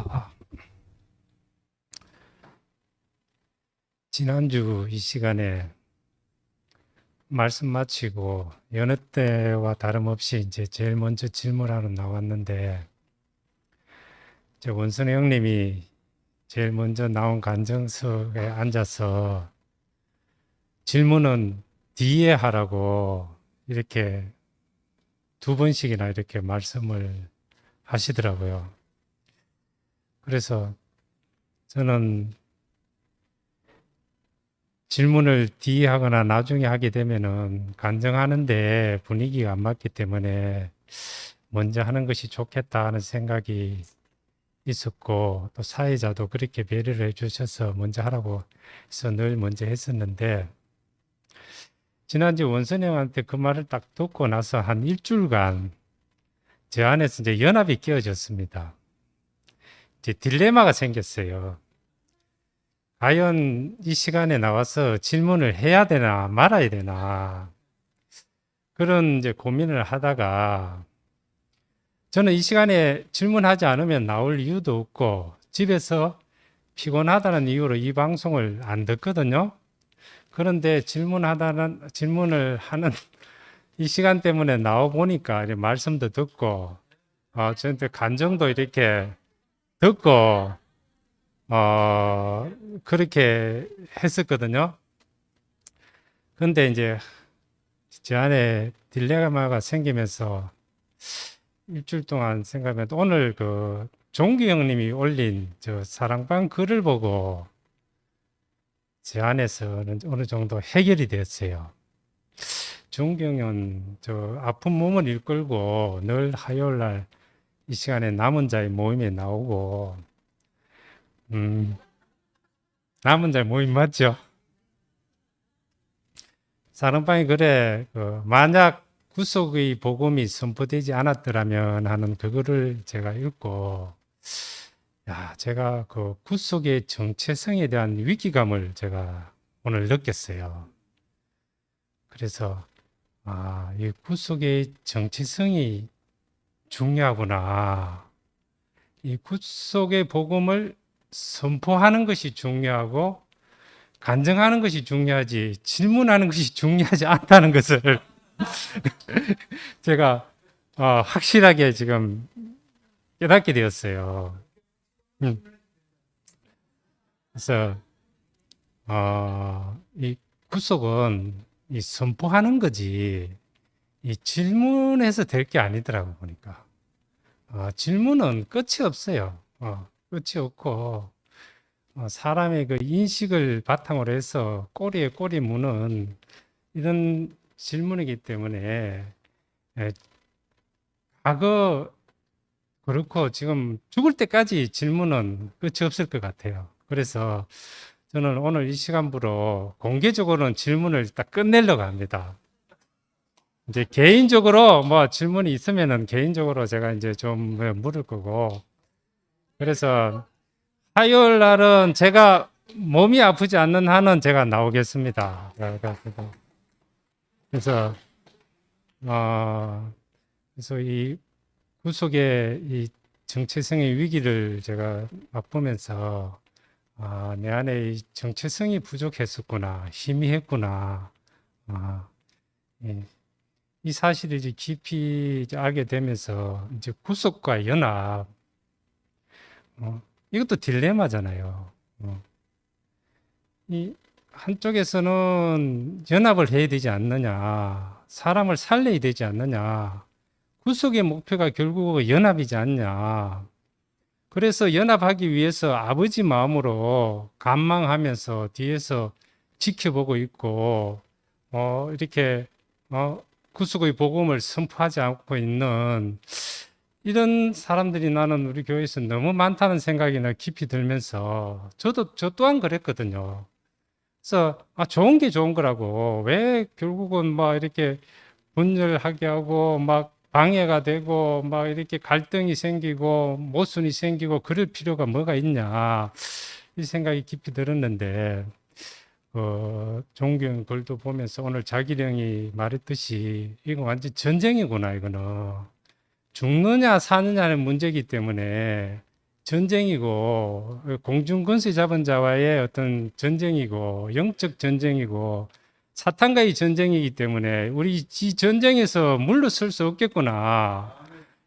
아, 지난주 이 시간에 말씀 마치고 여느 때와 다름없이 이제 제일 먼저 질문하러 나왔는데, 저 원순혜 형님이 제일 먼저 나온 관정석에 앉아서 질문은 뒤에 하라고 이렇게 두 번씩이나 이렇게 말씀을 하시더라고요. 그래서 저는 질문을 뒤에 하거나 나중에 하게 되면은 간증하는데 분위기가 안 맞기 때문에 먼저 하는 것이 좋겠다 하는 생각이 있었고, 또 사회자도 그렇게 배려를 해주셔서 먼저 하라고 해서 늘 먼저 했었는데, 지난주 원선영한테 그 말을 딱 듣고 나서 한 일주일간 제 안에서 이제 연합이 끼어졌습니다. 이제 딜레마가 생겼어요. 과연 이 시간에 나와서 질문을 해야 되나 말아야 되나, 그런 이제 고민을 하다가, 저는 이 시간에 질문하지 않으면 나올 이유도 없고 집에서 피곤하다는 이유로 이 방송을 안 듣거든요. 그런데 질문을 하는 이 시간 때문에 나와 보니까 말씀도 듣고, 저한테 간정도 이렇게 듣고, 그렇게 했었거든요. 근데 이제 제 안에 딜레마가 생기면서 일주일 동안 생각하면 오늘 그 종기 형님이 올린 저 사랑방 글을 보고 제 안에서는 어느 정도 해결이 됐어요. 종기 형은 저 아픈 몸을 이끌고 늘 화요일 날 이 시간에 남은 자의 모임에 나오고, 남은 자의 모임 맞죠? 사랑방이 그래, 그 만약 구속의 복음이 선포되지 않았더라면 하는 그거를 제가 읽고, 야, 제가 그 구속의 정체성에 대한 위기감을 제가 오늘 느꼈어요. 그래서, 이 구속의 정체성이 중요하구나. 이 구속의 복음을 선포하는 것이 중요하고, 간증하는 것이 중요하지, 질문하는 것이 중요하지 않다는 것을 제가 확실하게 지금 깨닫게 되었어요. 음, 그래서 이 구속은 이 선포하는 거지, 이 질문해서 될 게 아니더라고 보니까. 질문은 끝이 없어요. 끝이 없고, 사람의 그 인식을 바탕으로 해서 꼬리에 꼬리 무는 이런 질문이기 때문에, 예, 과거 그렇고 지금 죽을 때까지 질문은 끝이 없을 것 같아요. 그래서 저는 오늘 이 시간부로 공개적으로는 질문을 딱 끝내려고 합니다. 이제 개인적으로 뭐 질문이 있으면은 개인적으로 제가 이제 좀 물을 거고, 그래서 화요일 날은 제가 몸이 아프지 않는 한은 제가 나오겠습니다. 그래서 어, 그래서 이 구속의 이 정체성의 위기를 제가 맛보면서, 내 안에 이 정체성이 부족했었구나, 희미했구나. 아, 예. 이 사실을 이제 깊이 이제 알게 되면서 이제 구속과 연합, 이것도 딜레마잖아요. 이 한쪽에서는 연합을 해야 되지 않느냐, 사람을 살려야 되지 않느냐, 구속의 목표가 결국 연합이지 않냐. 그래서 연합하기 위해서 아버지 마음으로 간망하면서 뒤에서 지켜보고 있고, 이렇게 구속의 복음을 선포하지 않고 있는 이런 사람들이 나는 우리 교회에서 너무 많다는 생각이 나 깊이 들면서, 저 또한 그랬거든요. 그래서 좋은 게 좋은 거라고, 왜 결국은 막 이렇게 분열하게 하고 막 방해가 되고 막 이렇게 갈등이 생기고 모순이 생기고 그럴 필요가 뭐가 있냐, 이 생각이 깊이 들었는데, 종경 글도 보면서 오늘 자기령이 말했듯이 이거 완전 전쟁이구나. 이거는 죽느냐 사느냐는 문제이기 때문에 전쟁이고 공중 권세 잡은 자와의 어떤 전쟁이고 영적 전쟁이고 사탄과의 전쟁이기 때문에 우리 이 전쟁에서 물러설 수 없겠구나.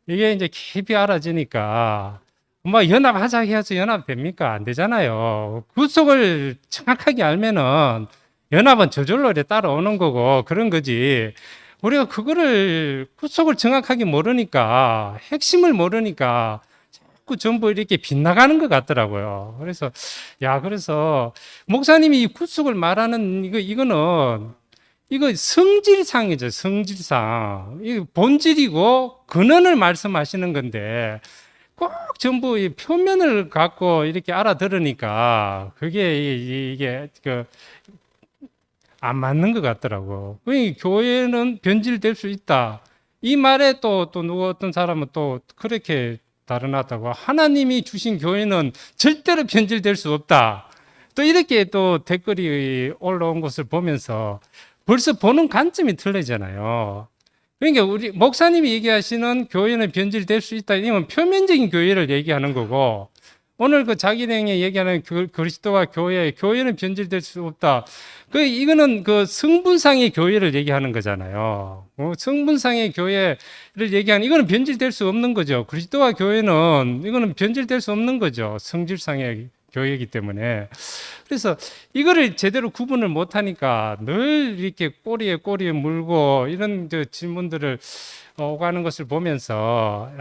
이게 이제 깊이 알아지니까 뭐 연합하자 해서 연합됩니까? 안 되잖아요. 구속을 정확하게 알면은 연합은 저절로 이렇게 따라오는 거고 그런 거지. 우리가 그거를 구속을 정확하게 모르니까 핵심을 모르니까 자꾸 전부 이렇게 빗나가는 것 같더라고요. 그래서 목사님이 이 구속을 말하는 이거는 이거 성질상이죠, 성질상. 이거 본질이고 근원을 말씀하시는 건데 꼭 전부 이 표면을 갖고 이렇게 알아들으니까 그게 이게 안 맞는 것 같더라고. 교회는 변질될 수 있다. 이 말에 또 누구 어떤 사람은 또 그렇게 달아났다고. 하나님이 주신 교회는 절대로 변질될 수 없다. 또 이렇게 또 댓글이 올라온 것을 보면서 벌써 보는 관점이 틀리잖아요. 그러니까 우리 목사님이 얘기하시는 교회는 변질될 수 있다. 이건 표면적인 교회를 얘기하는 거고, 오늘 그 자기네이 얘기하는 그리스도와 교회는 변질될 수 없다. 이거는 그 성분상의 교회를 얘기하는 거잖아요. 성분상의 교회를 얘기하는, 이거는 변질될 수 없는 거죠. 그리스도와 교회는, 이거는 변질될 수 없는 거죠. 성질상의 교회이기 때문에. 그래서 이거를 제대로 구분을 못하니까 늘 이렇게 꼬리에 물고 이런 질문들을 오가는 것을 보면서,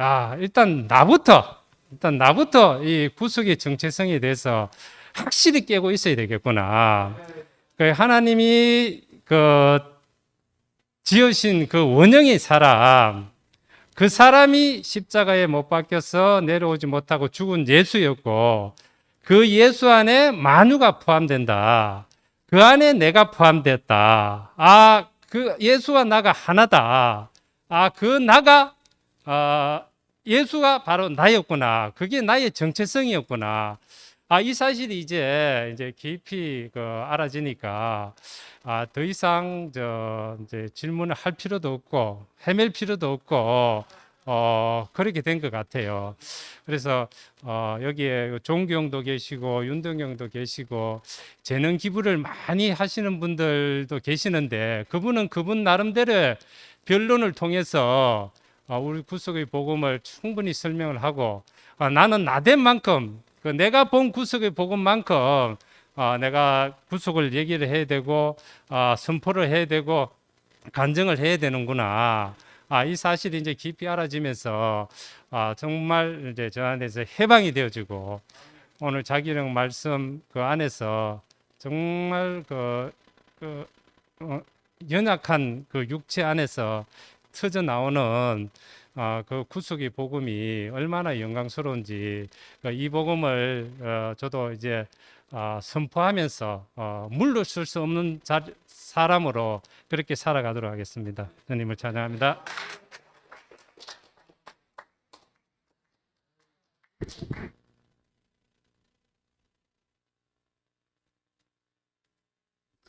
일단 나부터 이 구속의 정체성에 대해서 확실히 깨고 있어야 되겠구나. 하나님이 지으신 그 원형의 사람, 그 사람이 십자가에 못 박혀서 내려오지 못하고 죽은 예수였고, 그 예수 안에 만유가 포함된다. 그 안에 내가 포함됐다. 그 예수와 나가 하나다. 그 나가, 예수가 바로 나였구나. 그게 나의 정체성이었구나. 이 사실이 이제 깊이 알아지니까, 더 이상 이제 질문을 할 필요도 없고, 헤맬 필요도 없고, 그렇게 된 것 같아요. 그래서 여기에 종경도 계시고 윤동경도 계시고 재능 기부를 많이 하시는 분들도 계시는데 그분 나름대로의 변론을 통해서 우리 구속의 복음을 충분히 설명을 하고 나는 나된 만큼 내가 본 구속의 복음만큼 내가 구속을 얘기를 해야 되고 선포를 해야 되고 간증을 해야 되는구나. 이 사실이 이제 깊이 알아지면서 정말 이제 저 안에서 해방이 되어지고 오늘 자기령 말씀 그 안에서 정말 연약한 그 육체 안에서 터져 나오는 그 구속의 복음이 얼마나 영광스러운지 이 복음을 저도 이제 선포하면서 물러설 수 없는 사람으로 그렇게 살아가도록 하겠습니다. 주님을 찬양합니다.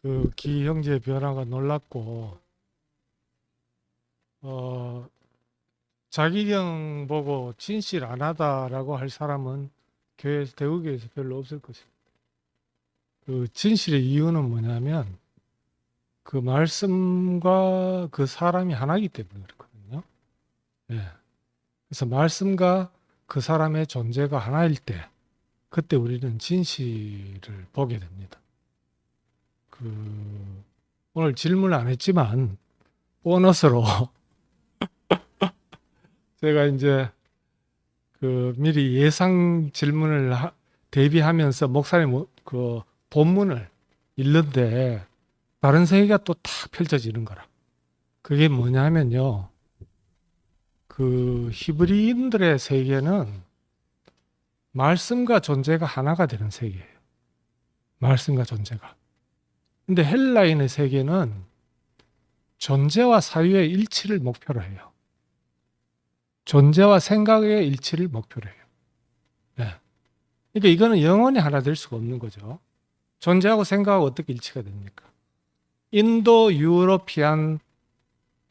그 기 형제의 변화가 놀랍고 자기경 보고 진실 안 하다라고 할 사람은 교회에서 대구교회에서 별로 없을 것입니다. 그 진실의 이유는 뭐냐면 그 말씀과 그 사람이 하나이기 때문에 그렇거든요. 예. 그래서 말씀과 그 사람의 존재가 하나일 때 그때 우리는 진실을 보게 됩니다. 오늘 질문을 안 했지만 보너스로 제가 이제 미리 예상 질문을 대비하면서 목사님 그 본문을 읽는데 다른 세계가 또 탁 펼쳐지는 거라. 그게 뭐냐면요. 그 히브리인들의 세계는 말씀과 존재가 하나가 되는 세계예요. 말씀과 존재가. 근데 헬라인의 세계는 존재와 사유의 일치를 목표로 해요. 존재와 생각의 일치를 목표로 해요. 네. 그러니까 이거는 영원히 하나 될 수가 없는 거죠. 존재하고 생각하고 어떻게 일치가 됩니까? 인도 유러피안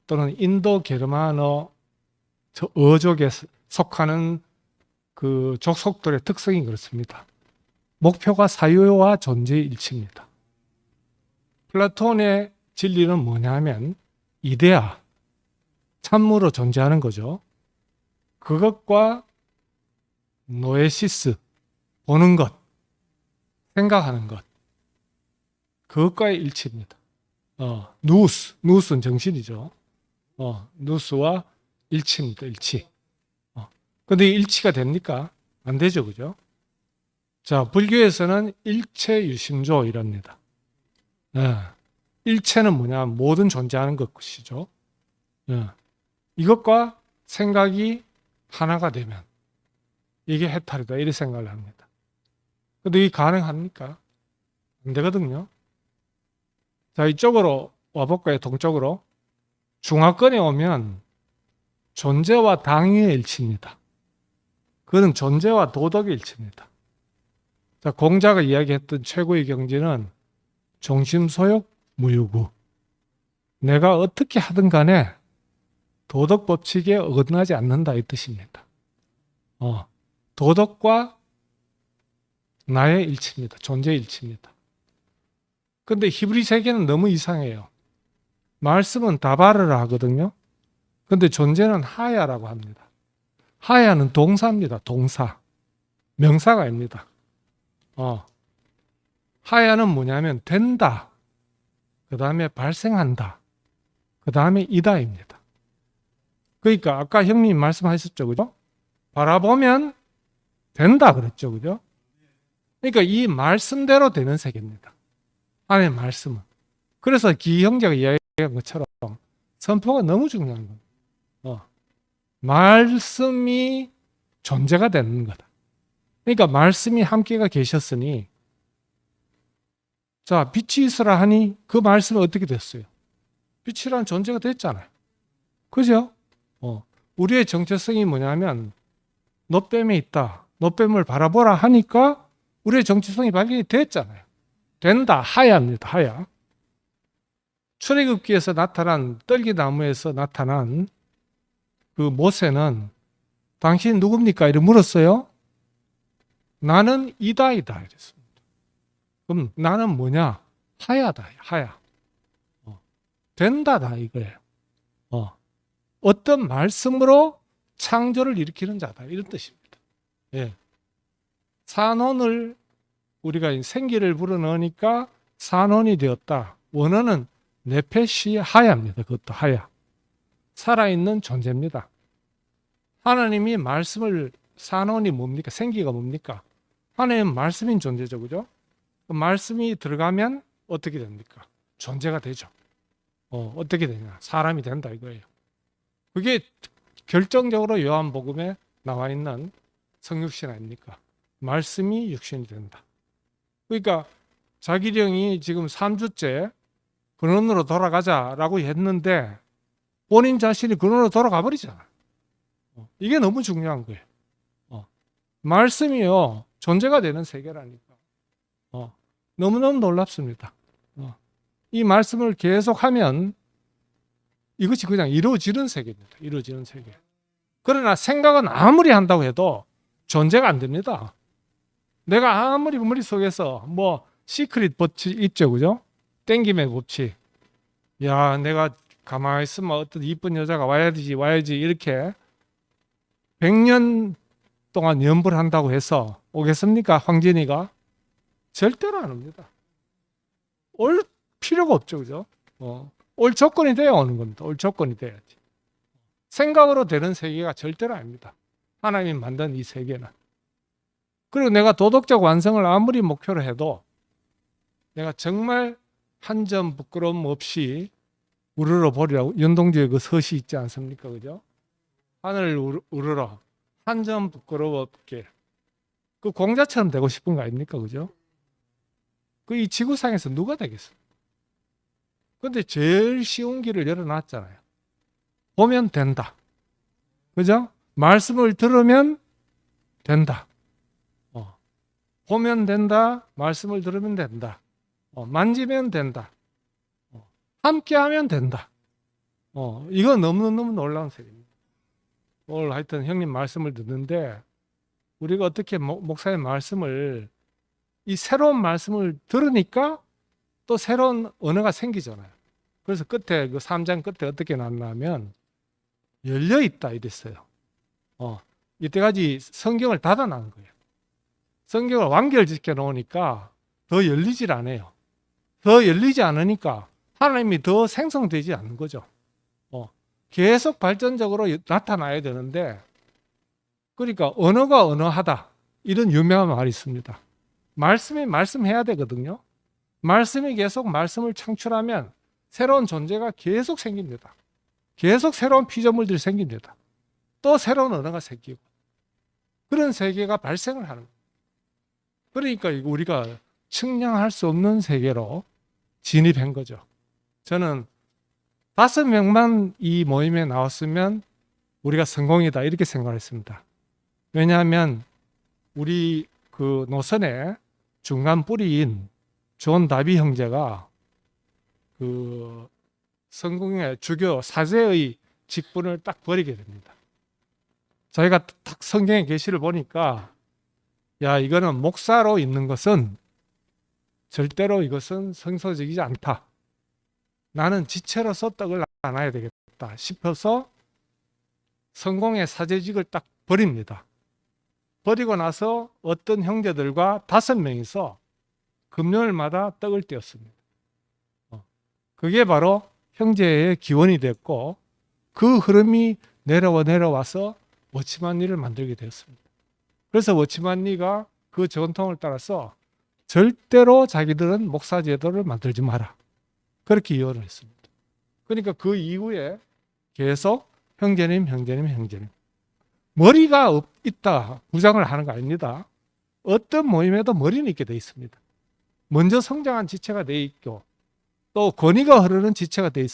또는 인도 게르만어 어족에 속하는 그 족속들의 특성이 그렇습니다. 목표가 사유와 존재의 일치입니다. 플라톤의 진리는 뭐냐면 이데아, 참으로 존재하는 거죠. 그것과 노에시스, 보는 것, 생각하는 것, 그것과의 일치입니다. 누스는 정신이죠. 누스와 일치입니다. 일치. 근데 일치가 됩니까? 안 되죠, 그죠? 자, 불교에서는 일체유심조 이랍니다. 일체는 뭐냐? 모든 존재하는 것이죠. 이것과 생각이 하나가 되면 이게 해탈이다, 이렇게 생각을 합니다. 근데 이게 가능합니까? 안 되거든요. 자, 이쪽으로 와볼까요? 동쪽으로. 중화권에 오면 존재와 당위의 일치입니다. 그는 존재와 도덕의 일치입니다. 자, 공자가 이야기했던 최고의 경지는 종심소욕 무유구. 내가 어떻게 하든 간에 도덕 법칙에 어긋나지 않는다, 이 뜻입니다. 도덕과 나의 일치입니다. 존재의 일치입니다. 근데 히브리 세계는 너무 이상해요. 말씀은 다바르라 하거든요. 근데 존재는 하야라고 합니다. 하야는 동사입니다. 동사. 명사가 아닙니다. 하야는 뭐냐면 된다. 그 다음에 발생한다. 그 다음에 이다입니다. 그러니까 아까 형님 말씀하셨죠, 그죠? 바라보면 된다 그랬죠, 그죠? 그러니까 이 말씀대로 되는 세계입니다. 안에 말씀은. 그래서 기 형제가 이야기한 것처럼 선포가 너무 중요한 겁니다. 말씀이 존재가 되는 거다. 그러니까 말씀이 함께가 계셨으니, 자, 빛이 있으라 하니 그 말씀은 어떻게 됐어요? 빛이라는 존재가 됐잖아요. 그죠? 우리의 정체성이 뭐냐면 너뱀에 있다. 너뱀을 바라보라 하니까 우리의 정체성이 발견이 됐잖아요. 된다. 하야입니다. 하야. 출애굽기에서 나타난 떨기나무에서 나타난 그 모세는 당신 누굽니까? 이렇게 물었어요. 나는 이다이다 이랬습니다. 그럼 나는 뭐냐? 하야다. 하야. 된다다 이거예요. 어떤 말씀으로 창조를 일으키는 자다 이런 뜻입니다. 예. 산원을 우리가 생기를 불어넣으니까 산원이 되었다. 원어는 네페시 하야입니다. 그것도 하야. 살아있는 존재입니다. 하나님이 말씀을, 산원이 뭡니까? 생기가 뭡니까? 하나님은 말씀인 존재죠. 그죠? 말씀이 들어가면 어떻게 됩니까? 존재가 되죠. 어떻게 되냐? 사람이 된다 이거예요. 그게 결정적으로 요한복음에 나와 있는 성육신 아닙니까? 말씀이 육신이 된다. 그러니까 자기령이 지금 3주째 근원으로 돌아가자라고 했는데 본인 자신이 근원으로 돌아가 버리잖아. 이게 너무 중요한 거예요. 말씀이요 존재가 되는 세계라니까. 너무너무 놀랍습니다. 이 말씀을 계속하면 이것이 그냥 이루어지는 세계입니다. 이루어지는 세계. 그러나 생각은 아무리 한다고 해도 존재가 안 됩니다. 내가 아무리 머릿속에서 뭐 시크릿 법칙 있죠. 그죠? 땡김의 법칙. 야, 내가 가만히 있으면 어떤 이쁜 여자가 와야지 이렇게 100년 동안 연불 한다고 해서 오겠습니까? 황진이가? 절대로 안 옵니다. 올 필요가 없죠. 그죠? 올 조건이 돼야 오는 겁니다. 올 조건이 돼야지. 생각으로 되는 세계가 절대로 아닙니다. 하나님이 만든 이 세계는. 그리고 내가 도덕적 완성을 아무리 목표로 해도 내가 정말 한 점 부끄러움 없이 우러러 보리라고 연동주의 그 서시 있지 않습니까? 그죠? 하늘을 우러러 한 점 부끄러움 없게 그 공자처럼 되고 싶은 거 아닙니까? 그죠? 그 이 지구상에서 누가 되겠어요? 근데 제일 쉬운 길을 열어놨잖아요. 보면 된다. 그죠? 말씀을 들으면 된다. 보면 된다. 말씀을 들으면 된다. 만지면 된다. 함께 하면 된다. 이거 너무너무 놀라운 세계입니다. 오늘 하여튼 형님 말씀을 듣는데 우리가 어떻게 목사님 말씀을 이 새로운 말씀을 들으니까 또 새로운 언어가 생기잖아요. 그래서 끝에 그 3장 끝에 어떻게 났냐면 열려 있다 이랬어요. 이때까지 성경을 닫아 놓은 거예요. 성경을 완결지켜 놓으니까 더 열리질 않아요. 더 열리지 않으니까 하나님이 더 생성되지 않는 거죠. 계속 발전적으로 나타나야 되는데, 그러니까 언어가 언어하다 이런 유명한 말이 있습니다. 말씀이 말씀해야 되거든요. 말씀이 계속 말씀을 창출하면 새로운 존재가 계속 생깁니다. 계속 새로운 피조물들이 생깁니다. 또 새로운 언어가 생기고 그런 세계가 발생을 하는 거예요. 그러니까 우리가 측량할 수 없는 세계로 진입한 거죠. 저는 5명만 이 모임에 나왔으면 우리가 성공이다 이렇게 생각했습니다. 왜냐하면 우리 그 노선의 중간 뿌리인 존 다비 형제가 그 성공의 주교 사제의 직분을 딱 버리게 됩니다. 저희가 딱 성경의 계시를 보니까 야, 이거는 목사로 있는 것은 절대로 이것은 성서적이지 않다. 나는 지체로서 떡을 나눠야 되겠다 싶어서 성공의 사제직을 딱 버립니다. 버리고 나서 어떤 형제들과 5명이서 금요일마다 떡을 떼었습니다. 그게 바로 형제의 기원이 됐고 그 흐름이 내려와서 워치만리를 만들게 되었습니다. 그래서 워치만리가 그 전통을 따라서 절대로 자기들은 목사 제도를 만들지 마라. 그렇게 이혼을 했습니다. 그러니까 그 이후에 계속 형제님. 머리가 있다 부장을 하는 거 아닙니다. 어떤 모임에도 머리는 있게 돼 있습니다. 먼저 성장한 지체가 돼 있고 또 권위가 흐르는 지체가 돼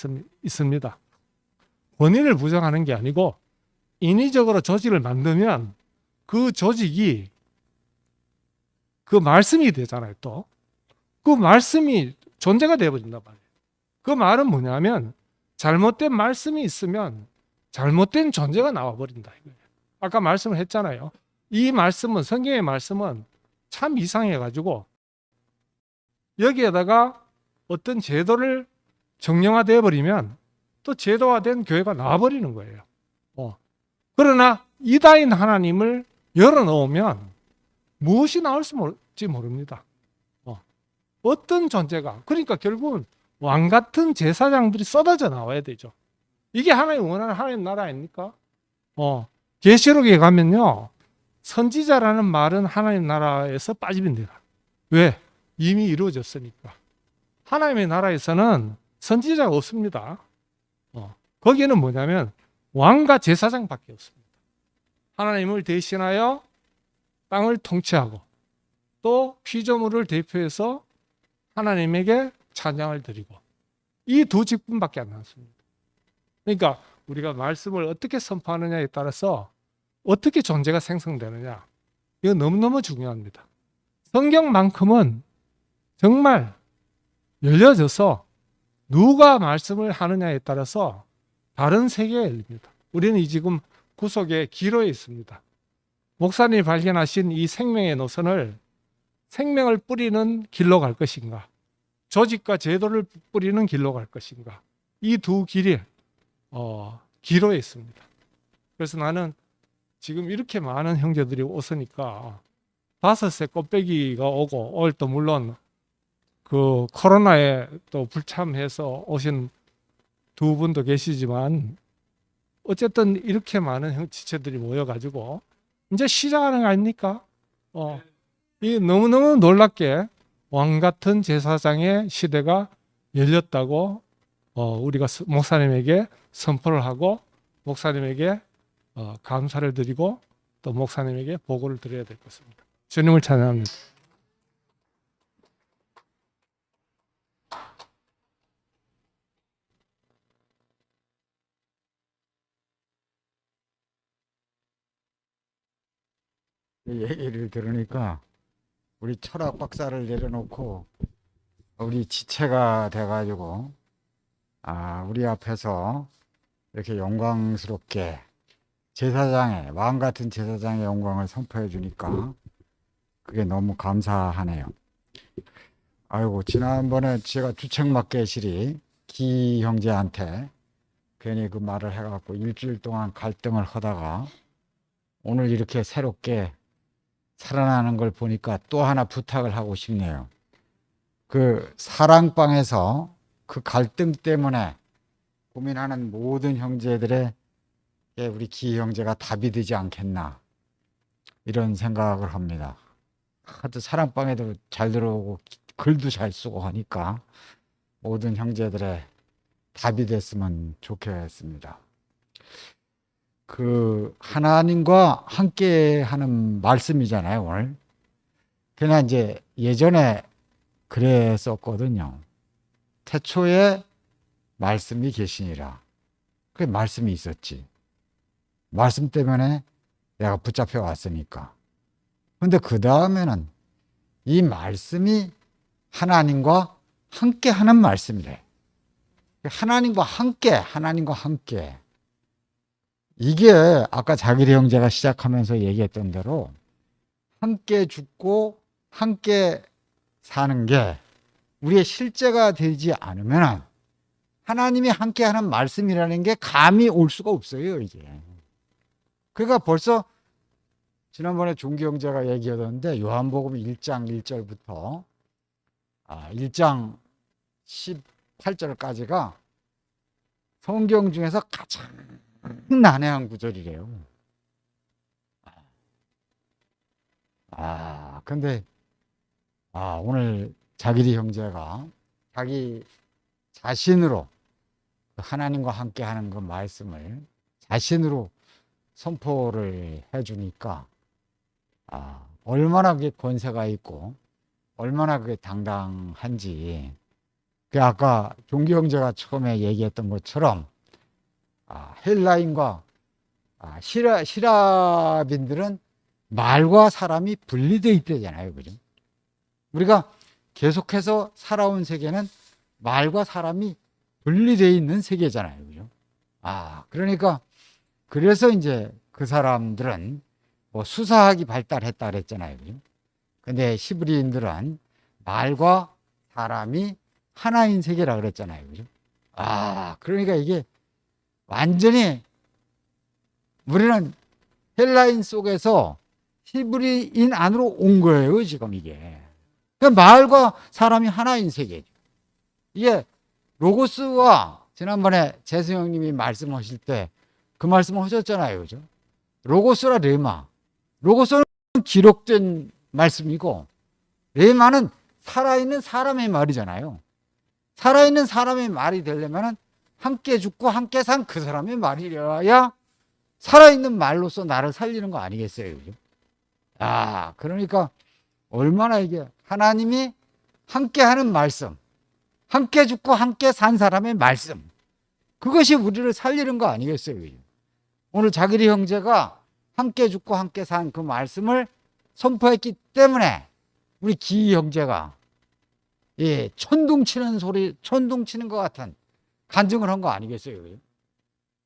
있습니다. 권위를 부정하는 게 아니고 인위적으로 조직을 만들면 그 조직이 그 말씀이 되잖아요. 또 그 말씀이 존재가 되어버린단 말이에요. 그 말은 뭐냐면 잘못된 말씀이 있으면 잘못된 존재가 나와버린다 이거예요. 아까 말씀을 했잖아요. 이 말씀은 성경의 말씀은 참 이상해가지고 여기에다가 어떤 제도를 정령화되어 버리면 또 제도화된 교회가 나와버리는 거예요. 그러나 이다인 하나님을 열어놓으면 무엇이 나올지 모릅니다. 어떤 존재가, 그러니까 결국은 왕 같은 제사장들이 쏟아져 나와야 되죠. 이게 하나님 원하는 하나님 나라 아닙니까? 계시록에 가면요, 선지자라는 말은 하나님 나라에서 빠집니다. 왜? 이미 이루어졌으니까. 하나님의 나라에서는 선지자가 없습니다. 거기에는 뭐냐면 왕과 제사장밖에 없습니다. 하나님을 대신하여 땅을 통치하고 또 피조물을 대표해서 하나님에게 찬양을 드리고 이 두 직분밖에 안 남습니다. 그러니까 우리가 말씀을 어떻게 선포하느냐에 따라서 어떻게 존재가 생성되느냐, 이거 너무너무 중요합니다. 성경만큼은 정말 열려져서 누가 말씀을 하느냐에 따라서 다른 세계에 열립니다. 우리는 지금 구속의 기로에 있습니다. 목사님이 발견하신 이 생명의 노선을 생명을 뿌리는 길로 갈 것인가, 조직과 제도를 뿌리는 길로 갈 것인가, 이 두 길이 기로에 있습니다. 그래서 나는 지금 이렇게 많은 형제들이 오으니까 5세 꽃배기가 오고, 오늘 또 물론 그 코로나에 또 불참해서 오신 두 분도 계시지만 어쨌든 이렇게 많은 지체들이 모여가지고 이제 시작하는 거 아닙니까? 이 너무너무 놀랍게 왕 같은 제사장의 시대가 열렸다고 우리가 목사님에게 선포를 하고 목사님에게 감사를 드리고 또 목사님에게 보고를 드려야 될 것입니다. 주님을 찬양합니다. 이 얘기를 들으니까 우리 철학 박사를 내려놓고 우리 지체가 돼가지고 우리 앞에서 이렇게 영광스럽게 제사장의 왕 같은 제사장의 영광을 선포해 주니까 그게 너무 감사하네요. 아이고, 지난번에 제가 주책맞게실이 기 형제한테 괜히 그 말을 해갖고 일주일 동안 갈등을 하다가 오늘 이렇게 새롭게 살아나는 걸 보니까 또 하나 부탁을 하고 싶네요. 그 사랑방에서 그 갈등 때문에 고민하는 모든 형제들의 우리 기 형제가 답이 되지 않겠나, 이런 생각을 합니다. 하도 사랑방에도 잘 들어오고 글도 잘 쓰고 하니까 모든 형제들의 답이 됐으면 좋겠습니다. 그 하나님과 함께 하는 말씀이잖아요, 오늘. 그냥 이제 예전에 그랬었거든요. 태초에 말씀이 계시니라. 그 말씀이 있었지. 말씀 때문에 내가 붙잡혀 왔으니까. 근데 그 다음에는 이 말씀이 하나님과 함께 하는 말씀이래. 하나님과 함께. 이게 아까 자기리 형제가 시작하면서 얘기했던 대로 함께 죽고 함께 사는 게 우리의 실제가 되지 않으면 하나님이 함께 하는 말씀이라는 게 감이 올 수가 없어요, 이게. 그러니까 벌써 지난번에 종기 형제가 얘기하던데 요한복음 1장 1절부터 1장 18절까지가 성경 중에서 가장 난해한 구절이래요. 근데 오늘 자기리 형제가 자기 자신으로 하나님과 함께 하는 그 말씀을 자신으로 선포를 해주니까 얼마나 그게 권세가 있고 얼마나 그게 당당한지. 그 아까 종기 형제가 처음에 얘기했던 것처럼 헬라인과 시라빈들은 말과 사람이 분리되어 있대잖아요, 그죠? 우리가 계속해서 살아온 세계는 말과 사람이 분리되어 있는 세계잖아요, 그죠? 그러니까 그래서 이제 그 사람들은 뭐 수사학이 발달했다 그랬잖아요, 그죠? 근데 히브리인들은 말과 사람이 하나인 세계라 그랬잖아요, 그죠? 그러니까 이게 완전히 우리는 헬라인 속에서 히브리인 안으로 온 거예요, 지금 이게. 그러니까 말과 사람이 하나인 세계죠. 이게 로고스와 지난번에 재승 형님이 말씀하실 때 그 말씀을 하셨잖아요, 그죠? 로고스라 레마. 로고스는 기록된 말씀이고 레마는 살아있는 사람의 말이잖아요. 살아있는 사람의 말이 되려면 함께 죽고 함께 산 그 사람의 말이려야 살아있는 말로서 나를 살리는 거 아니겠어요, 그죠? 그러니까 얼마나 이게 하나님이 함께 하는 말씀, 함께 죽고 함께 산 사람의 말씀, 그것이 우리를 살리는 거 아니겠어요, 그죠? 오늘 자기리 형제가 함께 죽고 함께 산 그 말씀을 선포했기 때문에 우리 기 형제가 천둥치는 소리, 천둥치는 것 같은 간증을 한 거 아니겠어요, 그죠?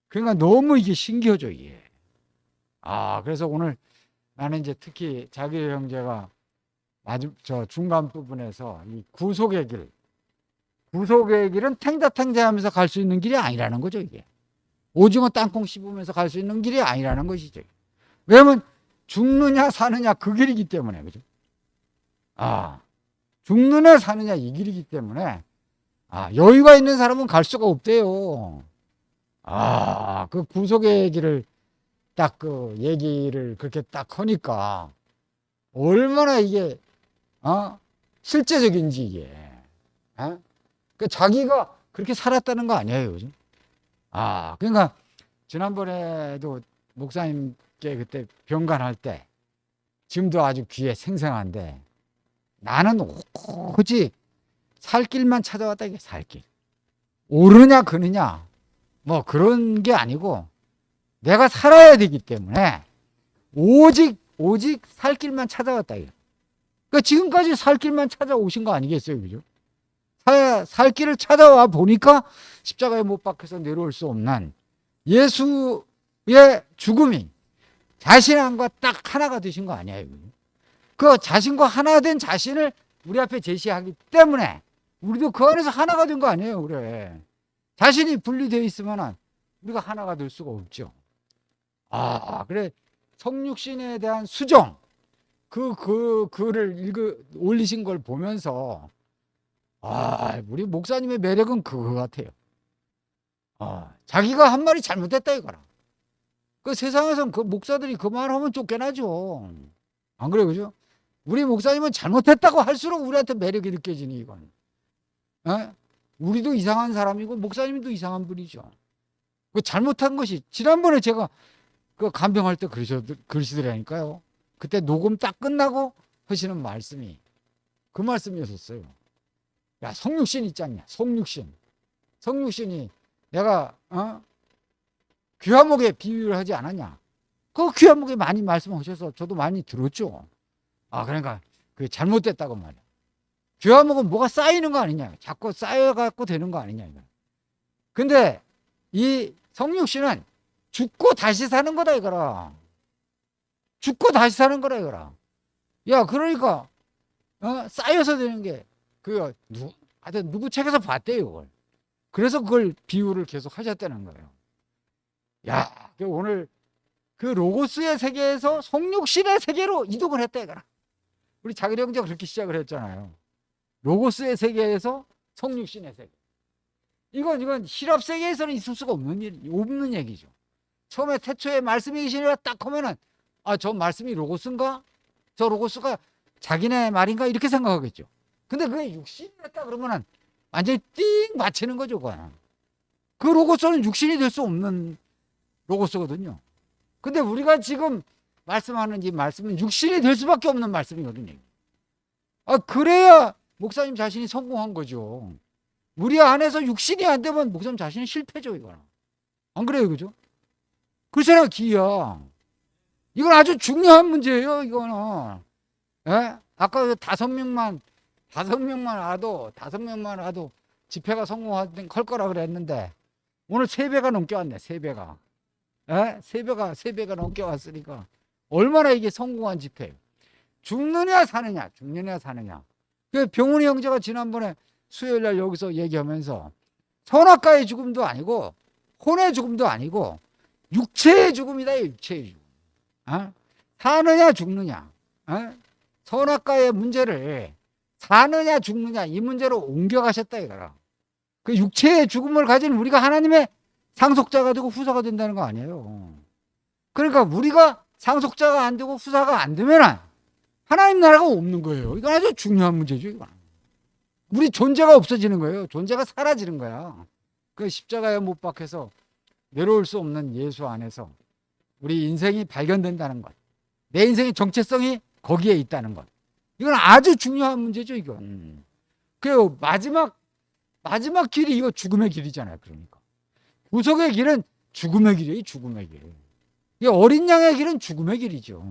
그러니까 너무 이게 신기하죠, 이게. 그래서 오늘 나는 이제 특히 자기리 형제가 저 중간 부분에서 이 구속의 길은 탱자탱자하면서 갈 수 있는 길이 아니라는 거죠, 이게. 오징어 땅콩 씹으면서 갈 수 있는 길이 아니라는 것이죠. 왜냐면 죽느냐 사느냐 그 길이기 때문에, 그죠? 죽느냐 사느냐 이 길이기 때문에 여유가 있는 사람은 갈 수가 없대요. 그 구속의 길을 딱 그 얘기를 그렇게 딱 하니까 얼마나 이게 실제적인지 이게. 그 자기가 그렇게 살았다는 거 아니에요, 그죠? 그러니까 지난번에도 목사님께 그때 병간할 때 지금도 아주 귀에 생생한데 나는 오직 살 길만 찾아왔다, 이게 살 길. 오르냐 그느냐 뭐 그런 게 아니고 내가 살아야 되기 때문에 오직 살 길만 찾아왔다, 이거. 그러니까 지금까지 살 길만 찾아오신 거 아니겠어요, 그죠? 살 길을 찾아와 보니까 십자가에 못 박혀서 내려올 수 없는 예수 죽음이 자신과 딱 하나가 되신 거 아니에요. 그 자신과 하나 된 자신을 우리 앞에 제시하기 때문에 우리도 그 안에서 하나가 된 거 아니에요. 그래. 자신이 분리되어 있으면 우리가 하나가 될 수가 없죠. 그래. 성육신에 대한 수정, 글을 올리신 걸 보면서, 우리 목사님의 매력은 그거 같아요. 자기가 한 말이 잘못됐다 이거라. 그 세상에선 그 목사들이 그 말하면 쫓겨나죠. 안 그래요, 그죠? 우리 목사님은 잘못했다고 할수록 우리한테 매력이 느껴지니 이건. 우리도 이상한 사람이고 목사님도 이상한 분이죠. 그 잘못한 것이 지난번에 제가 그 간병할 때 그러시더라니까요. 그때 녹음 딱 끝나고 하시는 말씀이 그 말씀이었어요. 야, 성육신 있지 않냐? 성육신이 내가 귀화목에 비유를 하지 않았냐? 그 귀화목에 많이 말씀하셔서 저도 많이 들었죠. 그러니까 그게 잘못됐다고 말이야. 귀화목은 뭐가 쌓이는 거 아니냐? 자꾸 쌓여갖고 되는 거 아니냐? 근데 이 성육신은 죽고 다시 사는 거다 이거라. 죽고 다시 사는 거라 이거라. 야, 그러니까 쌓여서 되는 게 하여튼 누구 책에서 봤대요 그걸. 그래서 그걸 비유를 계속 하셨다는 거예요. 야, 오늘 그 로고스의 세계에서 성육신의 세계로 이동을 했다 이거라. 우리 자기리 형제가 그렇게 시작을 했잖아요. 로고스의 세계에서 성육신의 세계. 이건 실업 세계에서는 있을 수가 없는 얘기죠. 처음에 태초에 말씀이 계시니라 딱 하면은 저 말씀이 로고스인가? 저 로고스가 자기네 말인가? 이렇게 생각하겠죠. 근데 그게 육신이 됐다 그러면은 완전히 띵 맞히는 거죠. 그거는. 그 로고스는 육신이 될 수 없는 로고스거든요. 근데 우리가 지금 말씀하는 이 말씀은 육신이 될 수밖에 없는 말씀이거든요. 그래야 목사님 자신이 성공한 거죠. 우리 안에서 육신이 안 되면 목사님 자신이 실패죠. 이거는. 안 그래요? 그죠? 그래서 기야. 이건 아주 중요한 문제예요. 이거는. 아까 5명만 와도 집회가 성공할 거라 그랬는데 오늘 3배가 넘게 왔네. 3배가. 3배가 넘게 왔으니까 얼마나 이게 성공한 집회예요. 죽느냐 사느냐. 그 병훈이 형제가 지난번에 수요일 날 여기서 얘기하면서 선악과의 죽음도 아니고 혼의 죽음도 아니고 육체의 죽음이다. 육체의 죽음. 사느냐 죽느냐. 선악과의 문제를 사느냐 죽느냐 이 문제로 옮겨가셨다 이거라. 그 육체의 죽음을 가진 우리가 하나님의 상속자가 되고 후사가 된다는 거 아니에요. 그러니까 우리가 상속자가 안 되고 후사가 안 되면 하나님 나라가 없는 거예요. 이건 아주 중요한 문제죠. 이건. 우리 존재가 없어지는 거예요. 존재가 사라지는 거야. 그 십자가에 못 박혀서 외로울 수 없는 예수 안에서 우리 인생이 발견된다는 것. 내 인생의 정체성이 거기에 있다는 것. 이건 아주 중요한 문제죠. 이건. 그 마지막 길이 이거 죽음의 길이잖아요. 그러니까 구속의 길은 죽음의 길이에요. 죽음의 길. 이 어린 양의 길은 죽음의 길이죠.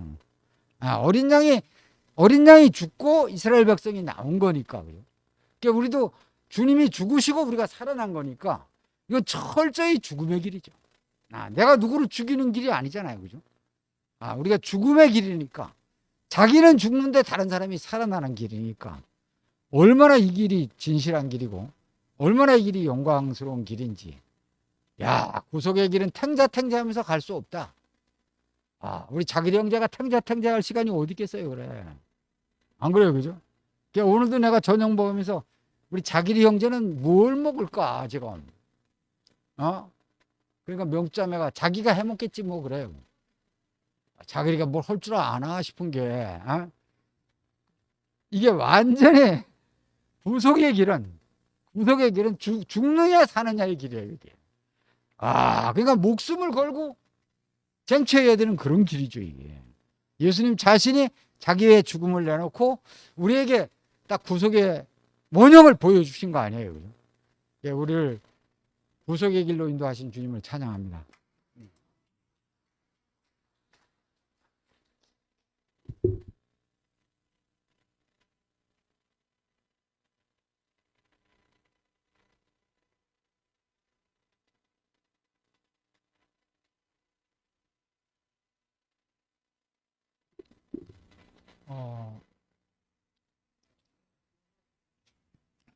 어린 양이 죽고 이스라엘 백성이 나온 거니까. 그러니까 우리도 주님이 죽으시고 우리가 살아난 거니까 이거 철저히 죽음의 길이죠. 내가 누구를 죽이는 길이 아니잖아요. 그죠? 우리가 죽음의 길이니까 자기는 죽는데 다른 사람이 살아나는 길이니까 얼마나 이 길이 진실한 길이고 얼마나 이 길이 영광스러운 길인지. 야, 구속의 길은 탱자하면서 갈 수 없다. 우리 자기리 형제가 탱자할 시간이 어디 있겠어요. 그래. 안 그래요? 그죠? 그러니까 오늘도 내가 저녁 먹으면서 우리 자기리 형제는 뭘 먹을까 지금. 그러니까 명자매가 자기가 해먹겠지 뭐 그래요. 자기가 뭘 할 줄 아나 싶은 게 이게 완전히 구속의 길은 죽느냐 사느냐의 길이에요. 이게. 그러니까 목숨을 걸고 쟁취해야 되는 그런 길이죠. 이게. 예수님 자신이 자기의 죽음을 내놓고 우리에게 딱 구속의 원형을 보여주신 거 아니에요. 그죠? 예, 우리를 구속의 길로 인도하신 주님을 찬양합니다.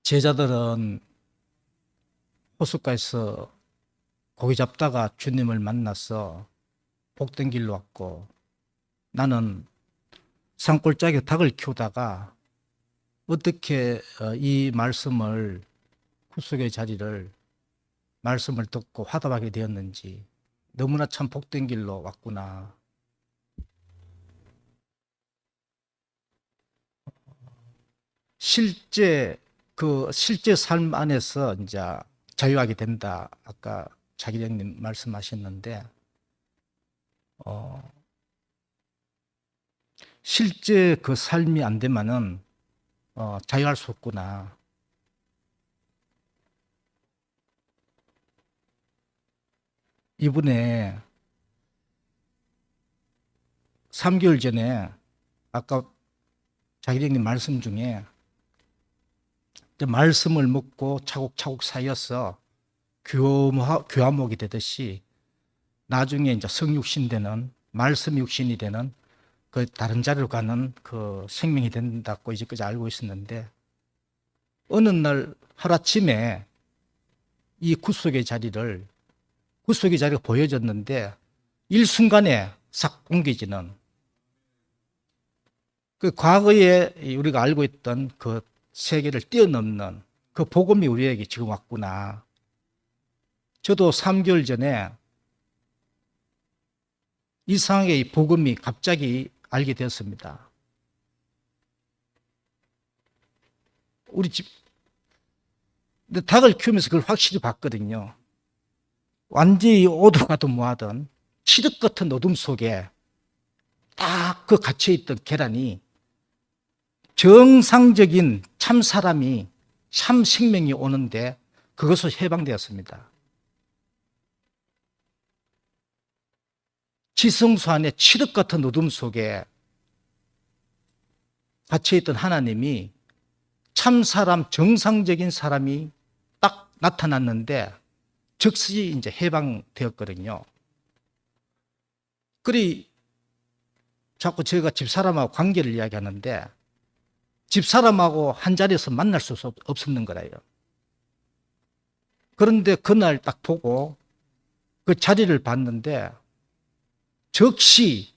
제자들은 호숫가에서 고기 잡다가 주님을 만나서 복된 길로 왔고, 나는 산골짜기에 닭을 키우다가 어떻게 이 말씀을, 구속의 자리를, 말씀을 듣고 화답하게 되었는지, 너무나 참 복된 길로 왔구나. 실제 삶 안에서 이제 자유하게 된다. 아까 자기장님 말씀하셨는데, 실제 그 삶이 안 되면은 자유할 수 없구나. 이번에 3개월 전에 아까 자기장님 말씀 중에 말씀을 먹고 차곡차곡 쌓여서 교화목이 되듯이 나중에 이제 성육신 되는, 말씀 육신이 되는 그 다른 자리로 가는 그 생명이 된다고 이제까지 알고 있었는데, 어느 날 하루아침에 이 구속의 자리가 보여졌는데 일순간에 싹 옮겨지는, 그 과거에 우리가 알고 있던 그 세계를 뛰어넘는 그 복음이 우리에게 지금 왔구나. 저도 3개월 전에 이상하게 이 복음이 갑자기 알게 되었습니다. 우리 집, 근데 닭을 키우면서 그걸 확실히 봤거든요. 완전히 오도가도 뭐하던 칠흑 같은 어둠 속에 딱 그 갇혀있던 계란이 정상적인 참 사람이, 참 생명이 오는데 그것으로 해방되었습니다. 지성소 안에 칠흑 같은 어둠 속에 갇혀있던 하나님이 참 사람, 정상적인 사람이 딱 나타났는데 즉시 이제 해방되었거든요. 그리 자꾸 제가 집사람하고 관계를 이야기하는데, 집사람하고 한 자리에서 만날 수 없었는 거예요. 그런데 그날 딱 보고 그 자리를 봤는데 즉시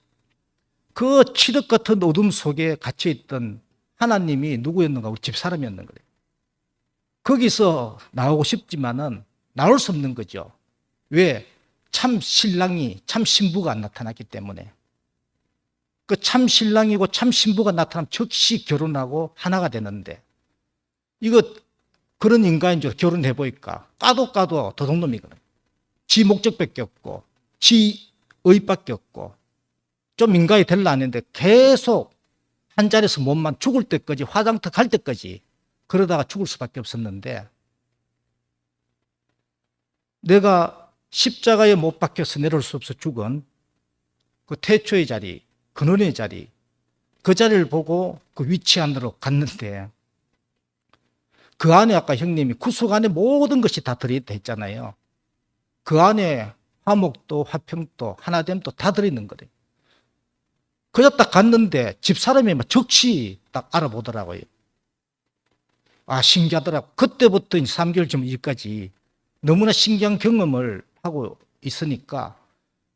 그 칠흑 같은 어둠 속에 갇혀있던 하나님이 누구였는가? 우리 집사람이었는 거예요. 거기서 나오고 싶지만은 나올 수 없는 거죠. 왜? 참 신랑이, 참 신부가 안 나타났기 때문에. 그 참 신랑이고 참 신부가 나타나면 즉시 결혼하고 하나가 되는데, 이거 그런 인간인 줄 결혼해 보니까 까도 도둑놈이거든요. 지 목적밖에 없고 지 의밖에 없고, 좀 인간이 될라 하는데 계속 한 자리에서 몸만 죽을 때까지, 화장터 갈 때까지 그러다가 죽을 수밖에 없었는데, 내가 십자가에 못 박혀서 내려올 수 없어 죽은 그 태초의 자리, 근원의 자리, 그 자리를 보고 그 위치 안으로 갔는데, 그 안에 아까 형님이 구속 안에 모든 것이 다 들어있다 했잖아요. 그 안에 화목도 화평도 하나됨도 다 들어있는 거래요. 그저 딱 갔는데 집사람이 막 즉시 딱 알아보더라고요. 아, 신기하더라고. 그때부터 3개월 전까지 너무나 신기한 경험을 하고 있으니까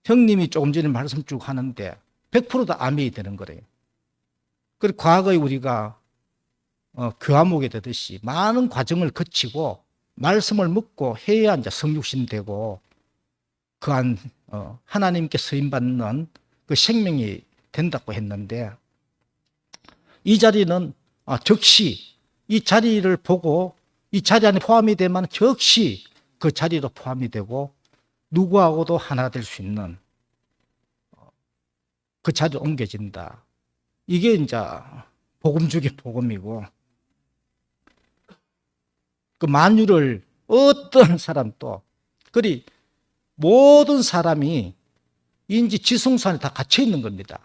형님이 조금 전에 말씀 쭉 하는데 100% 다 아멘이 되는 거래요. 그리고 과거에 우리가 교화목이 되듯이 많은 과정을 거치고 말씀을 묻고 해야 이제 성육신 되고 그 안 하나님께 쓰임받는 그 생명이 된다고 했는데, 이 자리는 즉시 이 자리를 보고 이 자리 안에 포함이 되면 즉시 그 자리로 포함이 되고 누구하고도 하나 될 수 있는 그 자리로 옮겨진다. 이게 이제 복음 중에 복음이고, 그 만유를 어떤 사람도, 그리 모든 사람이 인지 지성소 안에 다 갇혀 있는 겁니다.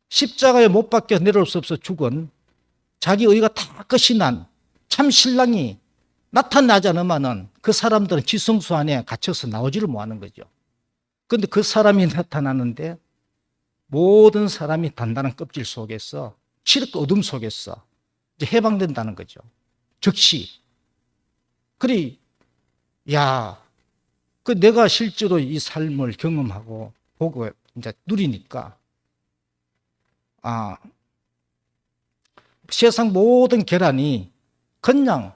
십자가에 못 박혀 내려올 수 없어 죽은 자기 의가 다 끝이 난 참 신랑이 나타나지 않으면은 그 사람들은 지성소 안에 갇혀서 나오지를 못하는 거죠. 그런데 그 사람이 나타나는데 모든 사람이 단단한 껍질 속에서 칠흑 어둠 속에서 이제 해방된다는 거죠. 즉시. 그리 야, 그 내가 실제로 이 삶을 경험하고 보고 이제 누리니까 세상 모든 계란이 그냥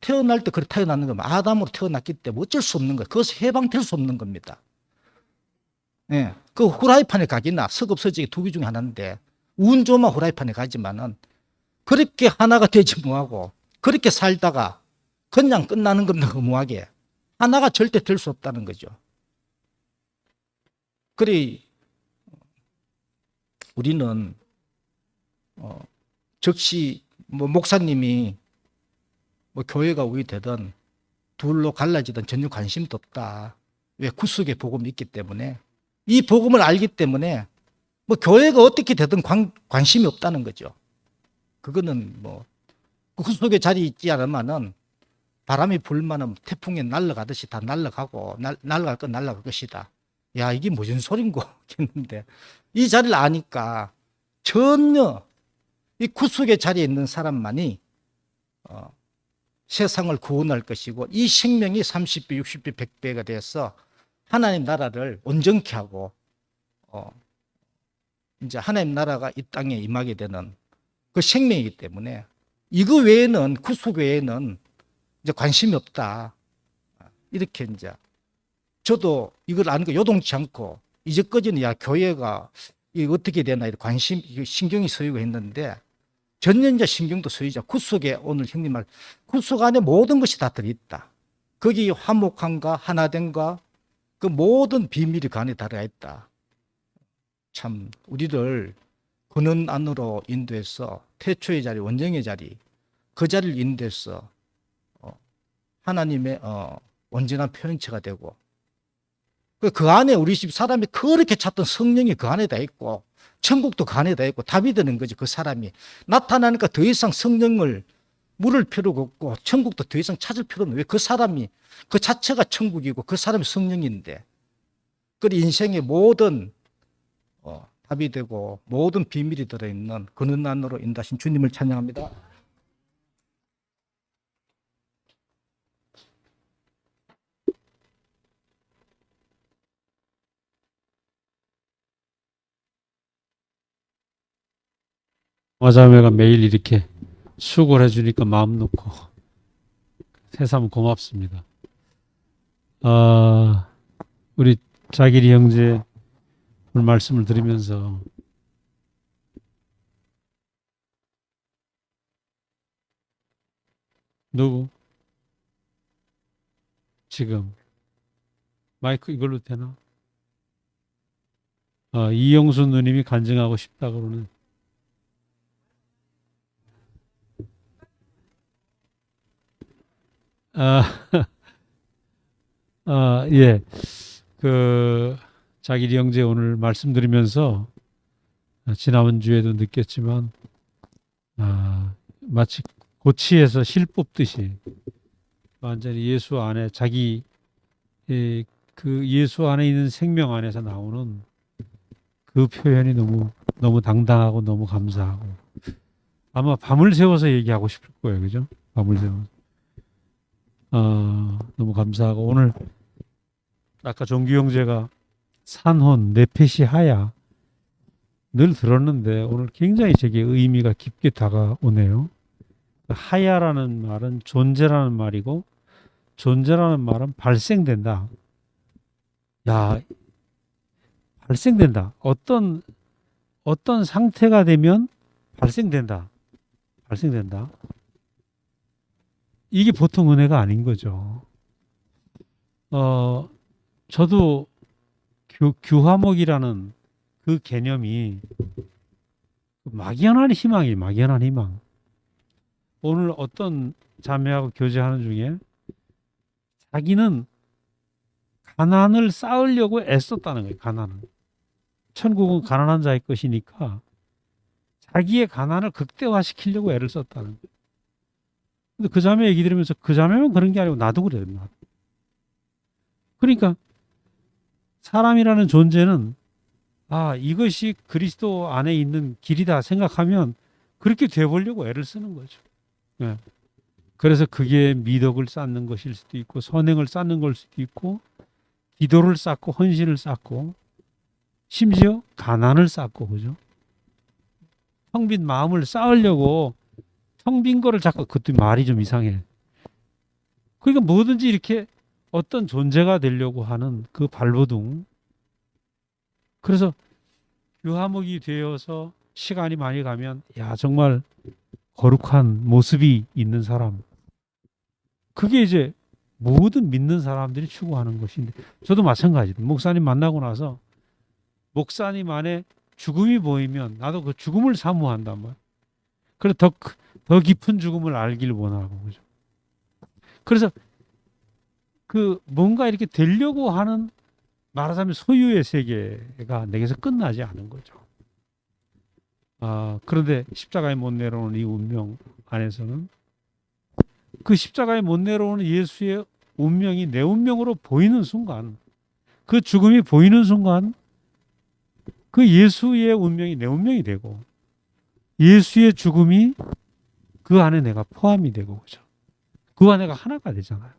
태어날 때 그렇게 태어났는 겁니다. 아담으로 태어났기 때문에 어쩔 수 없는 거예요. 그것을 해방될 수 없는 겁니다. 예, 그 후라이팬에 가기나 석업서지기 두 개 중에 하나인데 운 좋으면 후라이팬에 가지만은 그렇게 하나가 되지 뭐하고 그렇게 살다가 그냥 끝나는 겁니다. 허무하게. 하나가 절대 될 수 없다는 거죠. 그리 우리는 즉시 뭐 목사님이 뭐 교회가 우리 되든 둘로 갈라지든 전혀 관심도 없다. 왜? 구속의 복음이 있기 때문에 이 복음을 알기 때문에 뭐 교회가 어떻게 되든 관심이 없다는 거죠. 그거는 뭐 구속의 자리에 있지 않으면은 바람이 불면은 태풍에 날아가듯이 다 날아가고 날아갈 건 날아갈 것이다. 야, 이게 무슨 소린고 했는데 이 자리를 아니까 전혀 이 구속의 자리에 있는 사람만이 세상을 구원할 것이고 이 생명이 30배, 60배, 100배가 돼서 하나님 나라를 온전케 하고 이제 하나님 나라가 이 땅에 임하게 되는 그 생명이기 때문에 이거 외에는 구속 외에는 이제 관심이 없다. 이렇게 이제 저도 이걸 아는 거 요동치 않고 이제까지는 야 교회가 이게 어떻게 되나 이렇게 관심 신경이 쓰이고 했는데 전년자 신경도 쓰이자. 구속에 오늘 형님 말 구속 안에 모든 것이 다 들어있다. 거기 화목함과 하나됨과 그 모든 비밀이 그 안에 들어가 있다. 참 우리를 근원 안으로 인도해서 태초의 자리, 원정의 자리 그 자리를 인도해서 하나님의 온전한 표현체가 되고 그 안에 우리 집 사람이 그렇게 찾던 성령이 그 안에 다 있고 천국도 그 안에 다 있고 답이 되는 거지. 그 사람이 나타나니까 더 이상 성령을 물을 필요가 없고 천국도 더 이상 찾을 필요는 없는 왜? 그 사람이 그 자체가 천국이고 그 사람이 성령인데 그 인생의 모든 답이 되고 모든 비밀이 들어있는 그는 안으로 인도하신 주님을 찬양합니다. 자매가 매일 이렇게 수고를 해주니까 마음 놓고 새삼 고맙습니다. 우리 자길이 형제 오늘 말씀을 드리면서 누구? 지금 마이크 이걸로 되나? 이영수 누님이 간증하고 싶다 그러는 예. 자길이 형제 오늘 말씀드리면서 지난주에도 느꼈지만 마치 고치에서 실 뽑듯이 완전히 예수 안에 그 예수 안에 있는 생명 안에서 나오는 그 표현이 너무 당당하고 너무 감사하고 아마 밤을 새워서 얘기하고 싶을 거예요. 그죠? 밤을 새워서. 너무 감사하고 오늘 아까 종규 형제가 산혼, 네페시 하야 늘 들었는데 오늘 굉장히 제게 의미가 깊게 다가오네요. 하야라는 말은 존재라는 말이고 존재라는 말은 발생된다. 야, 발생된다. 어떤 상태가 되면 발생된다. 발생된다. 이게 보통 은혜가 아닌 거죠. 저도 규화목이라는 그 개념이 막연한 희망이에요. 막연한 희망. 오늘 어떤 자매하고 교제하는 중에 자기는 가난을 쌓으려고 애썼다는 거예요. 가난을. 천국은 가난한 자의 것이니까 자기의 가난을 극대화시키려고 애를 썼다는 거예요. 근데 그 자매 얘기 들으면서 그 자매만 그런 게 아니고 나도 그래요. 나도. 그러니까 사람이라는 존재는 아, 이것이 그리스도 안에 있는 길이다 생각하면 그렇게 되보려고 애를 쓰는 거죠. 예. 그래서 그게 미덕을 쌓는 것일 수도 있고 선행을 쌓는 걸 수도 있고 기도를 쌓고 헌신을 쌓고 심지어 가난을 쌓고 그죠? 텅 빈 마음을 쌓으려고 텅 빈 거를 자꾸 그것도 말이 좀 이상해. 그러니까 뭐든지 이렇게 어떤 존재가 되려고 하는 그 발버둥. 그래서 유화목이 되어서 시간이 많이 가면 야 정말 거룩한 모습이 있는 사람. 그게 이제 모든 믿는 사람들이 추구하는 것인데 저도 마찬가지다. 목사님 만나고 나서 목사님 안에 죽음이 보이면 나도 그 죽음을 사모한단 말이야. 그래서 더 깊은 죽음을 알길 원하고 그죠. 그래서 그 뭔가 이렇게 되려고 하는 말하자면 소유의 세계가 내게서 끝나지 않은 거죠. 그런데 십자가에 못 내려오는 이 운명 안에서는 그 십자가에 못 내려오는 예수의 운명이 내 운명으로 보이는 순간 그 죽음이 보이는 순간 그 예수의 운명이 내 운명이 되고 예수의 죽음이 그 안에 내가 포함이 되고 그죠. 그와 내가 하나가 되잖아요.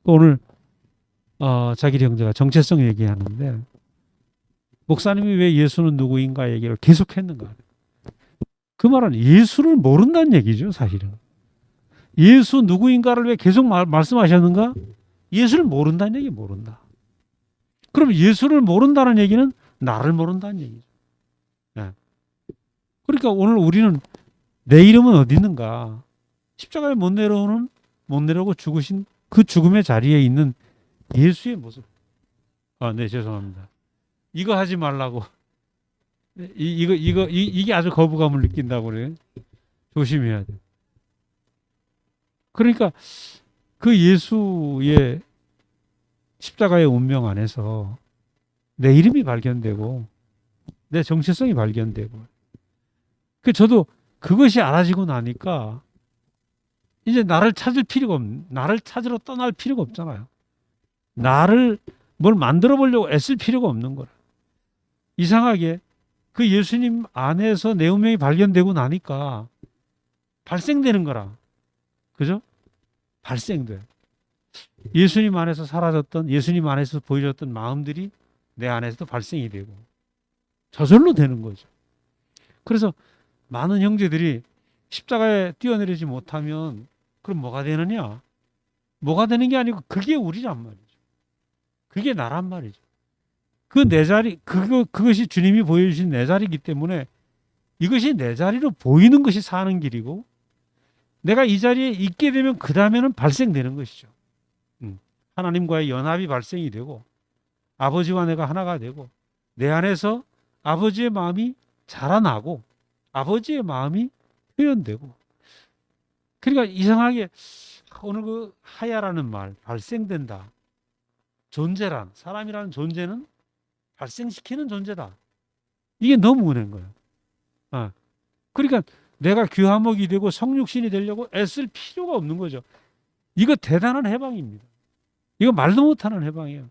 오늘 자기 형제가 정체성 얘기하는데 목사님이 왜 예수는 누구인가 얘기를 계속했는가. 그 말은 예수를 모른다는 얘기죠 사실은. 예수 누구인가를 왜 계속 말씀하셨는가? 예수를 모른다는 얘기 모른다. 그럼 예수를 모른다는 얘기는 나를 모른다는 얘기죠. 네. 그러니까 오늘 우리는 내 이름은 어디 있는가? 십자가에 못 내려오고 죽으신 그 죽음의 자리에 있는 예수의 모습. 네, 죄송합니다. 이거 하지 말라고. 이게 아주 거부감을 느낀다고 그래요. 조심해야 돼. 그러니까 그 예수의 십자가의 운명 안에서 내 이름이 발견되고 내 정체성이 발견되고 저도 그것이 알아지고 나니까 이제 나를 찾으러 떠날 필요가 없잖아요. 나를 뭘 만들어 보려고 애쓸 필요가 없는 거라. 이상하게 그 예수님 안에서 내 운명이 발견되고 나니까 발생되는 거라. 그죠? 발생돼. 예수님 안에서 사라졌던, 예수님 안에서 보여줬던 마음들이 내 안에서도 발생이 되고 저절로 되는 거죠. 그래서 많은 형제들이 십자가에 뛰어내리지 못하면 그럼 뭐가 되느냐? 뭐가 되는 게 아니고 그게 우리란 말이죠. 그게 나란 말이죠. 그 내 자리, 그것이 주님이 보여주신 내 자리이기 때문에 이것이 내 자리로 보이는 것이 사는 길이고 내가 이 자리에 있게 되면 그 다음에는 발생되는 것이죠. 하나님과의 연합이 발생이 되고 아버지와 내가 하나가 되고 내 안에서 아버지의 마음이 자라나고 아버지의 마음이 표현되고 그러니까 이상하게 오늘 그 하야라는 말 발생된다. 존재란 사람이라는 존재는 발생시키는 존재다. 이게 너무 은혜인 거예요. 그러니까 내가 귀화목이 되고 성육신이 되려고 애쓸 필요가 없는 거죠. 이거 대단한 해방입니다. 이거 말도 못하는 해방이에요.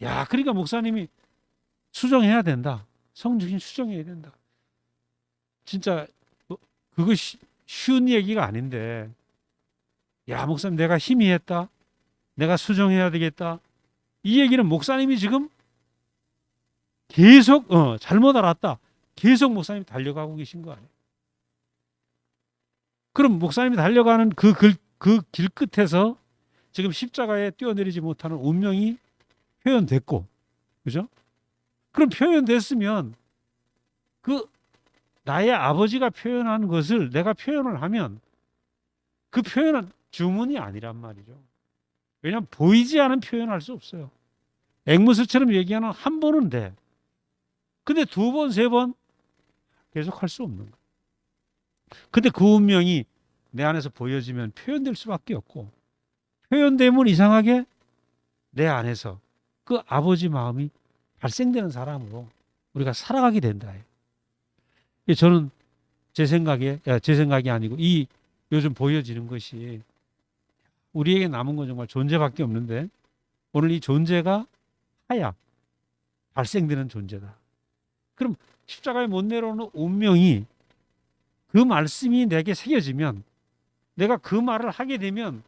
야, 그러니까 목사님이 수정해야 된다. 성육신 수정해야 된다. 진짜 그것이 쉬운 얘기가 아닌데 야, 목사님 내가 희미했다. 내가 수정해야 되겠다. 이 얘기는 목사님이 지금 계속 잘못 알았다. 계속 목사님이 달려가고 계신 거 아니에요. 그럼 목사님이 달려가는 그 길 끝에서 지금 십자가에 뛰어내리지 못하는 운명이 표현됐고 그죠? 그럼 표현됐으면 그 나의 아버지가 표현한 것을 내가 표현을 하면 그 표현은 주문이 아니란 말이죠. 왜냐하면 보이지 않은 표현할 수 없어요. 앵무새처럼 얘기하는 한 번은 돼. 근데 두 번, 세 번 계속 할 수 없는 거예요. 근데 그 운명이 내 안에서 보여지면 표현될 수밖에 없고 표현되면 이상하게 내 안에서 그 아버지 마음이 발생되는 사람으로 우리가 살아가게 된다. 저는 제 생각이 아니고 이 요즘 보여지는 것이 우리에게 남은 건 정말 존재밖에 없는데 오늘 이 존재가 하야 발생되는 존재다. 그럼 십자가에 못 내려오는 운명이 그 말씀이 내게 새겨지면 내가 그 말을 하게 되면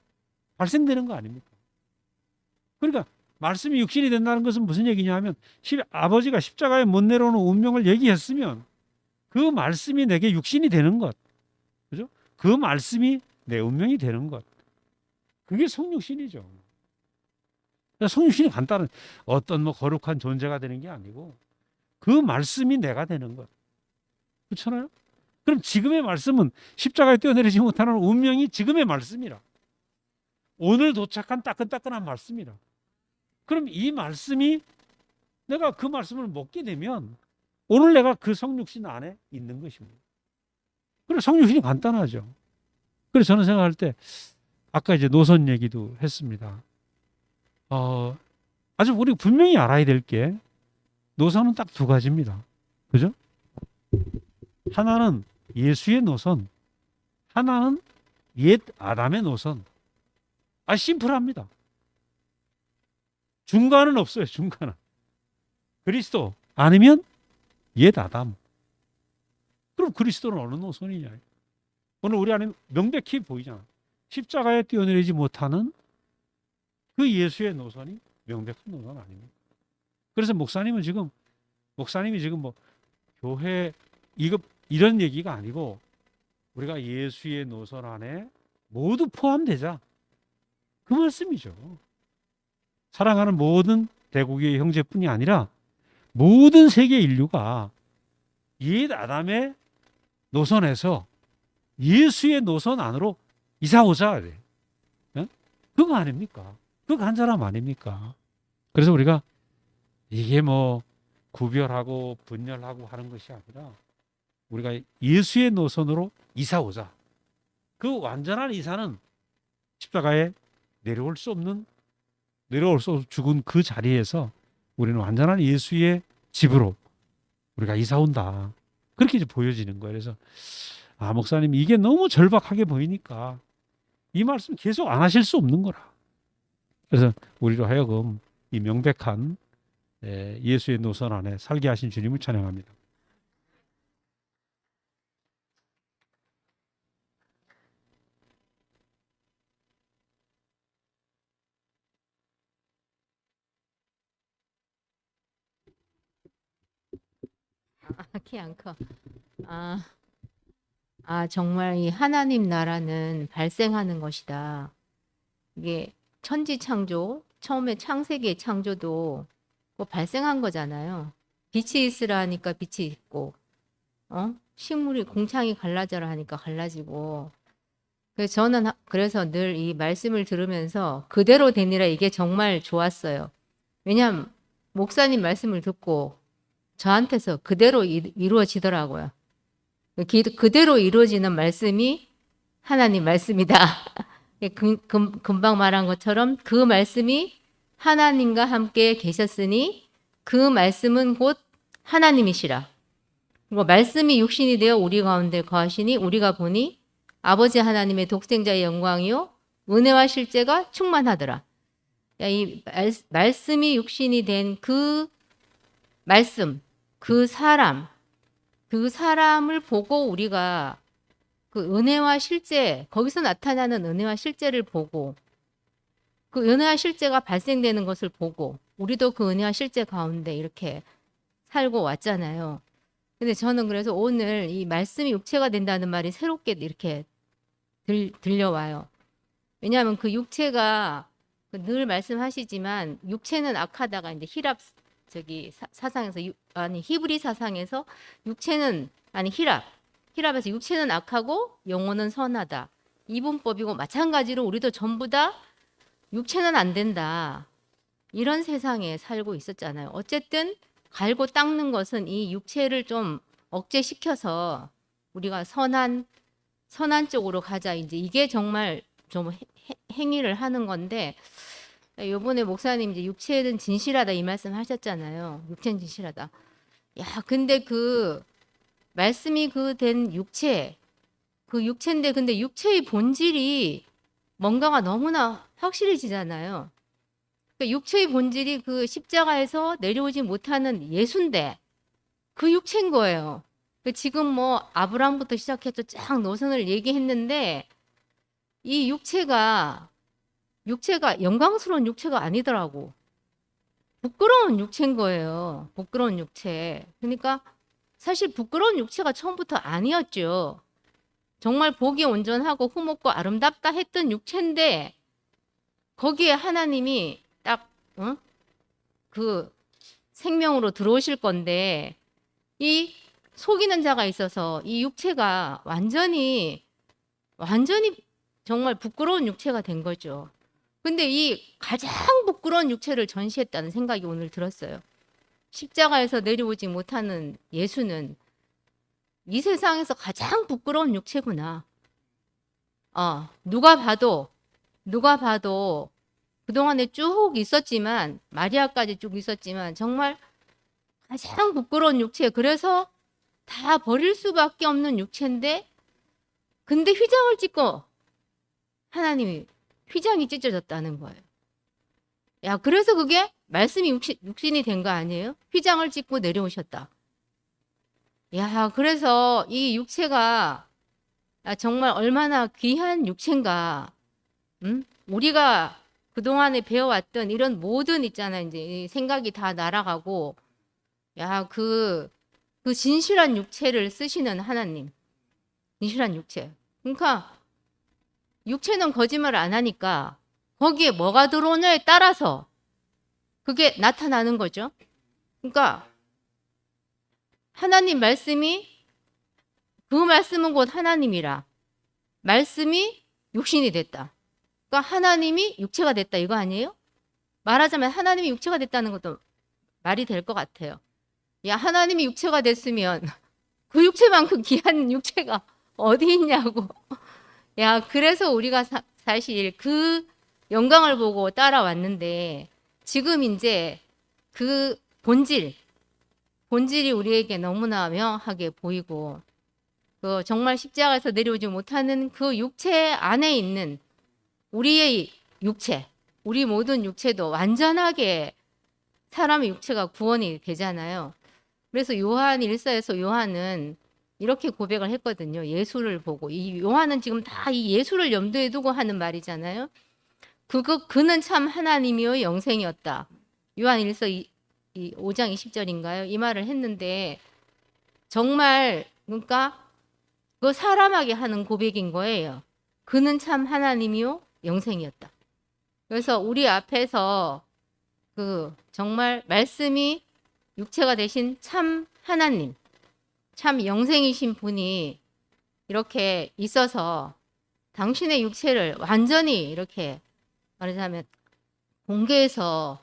발생되는 거 아닙니까? 그러니까 말씀이 육신이 된다는 것은 무슨 얘기냐 하면 아버지가 십자가에 못 내려오는 운명을 얘기했으면 그 말씀이 내게 육신이 되는 것. 그죠? 그 말씀이 내 운명이 되는 것. 그게 성육신이죠. 그러니까 성육신이 간단한 어떤 뭐 거룩한 존재가 되는 게 아니고 그 말씀이 내가 되는 것. 그렇잖아요? 그럼 지금의 말씀은 십자가에 뛰어내리지 못하는 운명이 지금의 말씀이라. 오늘 도착한 따끈따끈한 말씀이라. 그럼 이 말씀이 내가 그 말씀을 먹게 되면 오늘 내가 그 성육신 안에 있는 것입니다. 그래서 성육신이 간단하죠. 그래서 저는 생각할 때 아까 이제 노선 얘기도 했습니다. 아주 우리 분명히 알아야 될 게 노선은 딱 두 가지입니다. 그죠? 하나는 예수의 노선, 하나는 옛 아담의 노선. 심플합니다. 중간은 없어요. 중간은. 그리스도 아니면 옛 아담. 그럼 그리스도는 어느 노선이냐? 오늘 우리 안에 명백히 보이잖아. 십자가에 뛰어내리지 못하는 그 예수의 노선이 명백한 노선 아닙니까? 그래서 목사님이 지금 뭐 교회 이런 얘기가 아니고 우리가 예수의 노선 안에 모두 포함되자. 그 말씀이죠. 사랑하는 모든 대국의 형제뿐이 아니라 모든 세계 인류가 옛 아담의 노선에서 예수의 노선 안으로 이사 오자. 그거 아닙니까? 그거 한 사람 아닙니까? 그래서 우리가 이게 뭐 구별하고 분열하고 하는 것이 아니라 우리가 예수의 노선으로 이사 오자. 그 완전한 이사는 십자가에 내려올 수 죽은 그 자리에서 우리는 완전한 예수의 집으로 우리가 이사 온다. 그렇게 이제 보여지는 거예요. 그래서 목사님 이게 너무 절박하게 보이니까 이 말씀 계속 안 하실 수 없는 거라. 그래서 우리로 하여금 이 명백한 예수의 노선 안에 살게 하신 주님을 찬양합니다. 키 안 커. 정말 이 하나님 나라는 발생하는 것이다. 이게 천지 창조, 처음에 창세기의 창조도 뭐 발생한 거잖아요. 빛이 있으라 하니까 빛이 있고, 식물이 공창이 갈라져라 하니까 갈라지고. 그래서 저는 그래서 늘 이 말씀을 들으면서 그대로 되니라 이게 정말 좋았어요. 왜냐하면 목사님 말씀을 듣고 저한테서 그대로 이루어지더라고요. 그대로 이루어지는 말씀이 하나님 말씀이다. 금방 말한 것처럼 그 말씀이 하나님과 함께 계셨으니 그 말씀은 곧 하나님이시라. 그리고 말씀이 육신이 되어 우리 가운데 거하시니 우리가 보니 아버지 하나님의 독생자의 영광이요 은혜와 실제가 충만하더라. 이 말씀이 육신이 된 그 말씀, 그 사람을 보고 우리가 그 은혜와 실제, 거기서 나타나는 은혜와 실제를 보고 그 은혜와 실제가 발생되는 것을 보고 우리도 그 은혜와 실제 가운데 이렇게 살고 왔잖아요. 근데 저는 그래서 오늘 이 말씀이 육체가 된다는 말이 새롭게 이렇게 들려와요. 왜냐하면 그 육체가 늘 말씀하시지만 육체는 악하다가 이제 사상에서 히브리 사상에서 히랍에서 육체는 악하고 영혼은 선하다. 이분법이고 마찬가지로 우리도 전부 다 육체는 안 된다. 이런 세상에 살고 있었잖아요. 어쨌든 갈고 닦는 것은 이 육체를 좀 억제시켜서 우리가 선한 쪽으로 가자. 이제 이게 정말 좀 행위를 하는 건데 요번에 목사님 이제 육체는 진실하다 이 말씀 하셨잖아요. 육체는 진실하다. 근데 그 말씀이 그 된 육체인데 근데 육체의 본질이 뭔가가 너무나 확실해지잖아요. 그러니까 육체의 본질이 그 십자가에서 내려오지 못하는 예수인데 그 육체인 거예요. 지금 뭐 아브라함부터 시작해서 쫙 노선을 얘기했는데 이 육체가 영광스러운 육체가 아니더라고. 부끄러운 육체인 거예요. 부끄러운 육체. 그러니까 사실 부끄러운 육체가 처음부터 아니었죠. 정말 보기 온전하고 흠없고 아름답다 했던 육체인데 거기에 하나님이 딱 그 생명으로 들어오실 건데 이 속이는 자가 있어서 이 육체가 완전히 정말 부끄러운 육체가 된 거죠. 근데 이 가장 부끄러운 육체를 전시했다는 생각이 오늘 들었어요. 십자가에서 내려오지 못하는 예수는 이 세상에서 가장 부끄러운 육체구나. 누가 봐도 그동안에 쭉 있었지만 마리아까지 쭉 있었지만 정말 가장 부끄러운 육체. 그래서 다 버릴 수밖에 없는 육체인데 근데 휘장을 찢고 하나님이 휘장이 찢어졌다는 거예요. 야, 그래서 그게 말씀이 육신이 된 거 아니에요? 휘장을 찢고 내려오셨다. 야, 그래서 이 육체가 정말 얼마나 귀한 육체인가. 우리가 그동안에 배워왔던 이런 모든 있잖아요. 이제 생각이 다 날아가고, 야, 그 진실한 육체를 쓰시는 하나님. 진실한 육체. 그러니까 육체는 거짓말을 안 하니까 거기에 뭐가 들어오냐에 따라서 그게 나타나는 거죠. 그러니까 하나님 말씀이 그 말씀은 곧 하나님이라. 말씀이 육신이 됐다. 그러니까 하나님이 육체가 됐다 이거 아니에요? 말하자면 하나님이 육체가 됐다는 것도 말이 될 것 같아요. 야, 하나님이 육체가 됐으면 그 육체만큼 귀한 육체가 어디 있냐고. 야, 그래서 우리가 사실 그 영광을 보고 따라왔는데 지금 이제 그 본질이 우리에게 너무나 명확하게 보이고 그 정말 십자가에서 내려오지 못하는 그 육체 안에 있는 우리의 육체, 우리 모든 육체도 완전하게 사람의 육체가 구원이 되잖아요. 그래서 요한 1서에서 요한은 이렇게 고백을 했거든요. 예수를 보고. 이 요한은 지금 다 이 예수를 염두에 두고 하는 말이잖아요. 그는 참 하나님이요 영생이었다. 요한 1서 5장 20절인가요? 이 말을 했는데 정말 그러니까 그 사람에게 하는 고백인 거예요. 그는 참 하나님이요 영생이었다. 그래서 우리 앞에서 그 정말 말씀이 육체가 되신 참 하나님, 참 영생이신 분이 이렇게 있어서 당신의 육체를 완전히 이렇게 말하자면 공개해서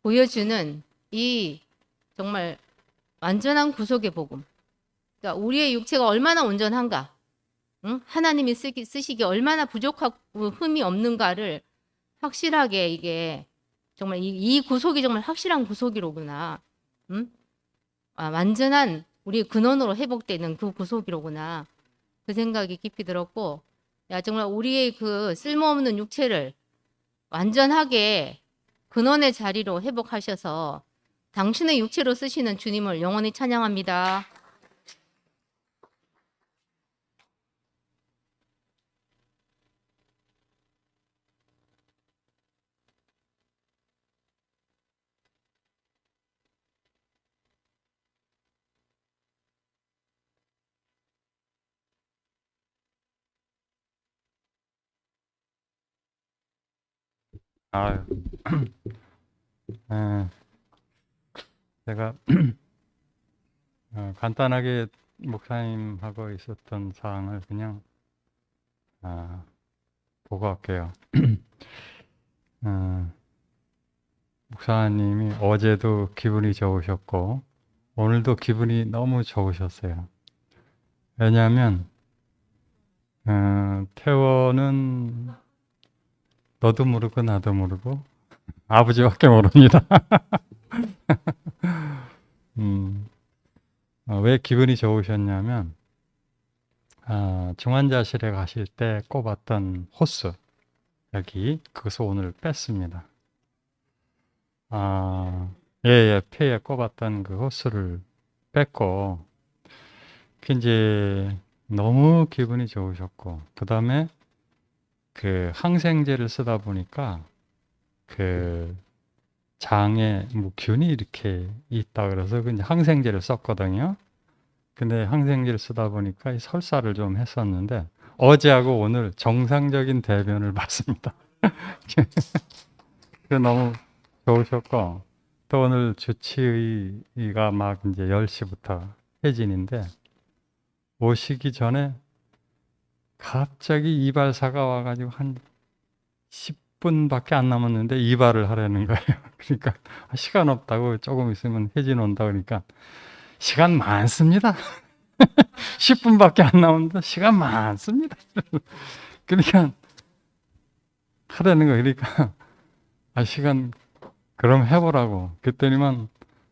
보여주는 이 정말 완전한 구속의 복음. 그러니까 우리의 육체가 얼마나 온전한가, 하나님이 쓰시기에 얼마나 부족하고 흠이 없는가를 확실하게 이게 정말 이 구속이 정말 확실한 구속이로구나. 완전한 우리 근원으로 회복되는 그 구속이로구나. 그 생각이 깊이 들었고, 야, 정말 우리의 그 쓸모없는 육체를 완전하게 근원의 자리로 회복하셔서 당신의 육체로 쓰시는 주님을 영원히 찬양합니다. 아유, 제가 간단하게 목사님하고 있었던 사항을 그냥 보고 갈게요. 목사님이 어제도 기분이 좋으셨고 오늘도 기분이 너무 좋으셨어요. 왜냐하면 태원은 너도 모르고 나도 모르고 아버지밖에 모릅니다. 왜 기분이 좋으셨냐면 중환자실에 가실 때 꼽았던 호스 여기 그것을 오늘 뺐습니다. 폐에 꼽았던 그 호스를 뺐고, 그 이제 너무 기분이 좋으셨고, 그 다음에 그 항생제를 쓰다 보니까 그 장에 뭐 균이 이렇게 있다 그래서 그 이제 항생제를 썼거든요. 근데 항생제를 쓰다 보니까 이 설사를 좀 했었는데 어제하고 오늘 정상적인 대변을 봤습니다. 그 너무 좋으셨고, 또 오늘 주치의가 막 이제 10시부터 회진인데 오시기 전에 갑자기 이발사가 와가지고 한 10분밖에 안 남았는데 이발을 하라는 거예요. 그러니까 시간 없다고, 조금 있으면 회진 온다 그러니까 시간 많습니다. 10분밖에 안 남았는데 시간 많습니다. 그러니까 하라는 거예요. 그러니까 시간 그럼 해보라고. 그랬더니만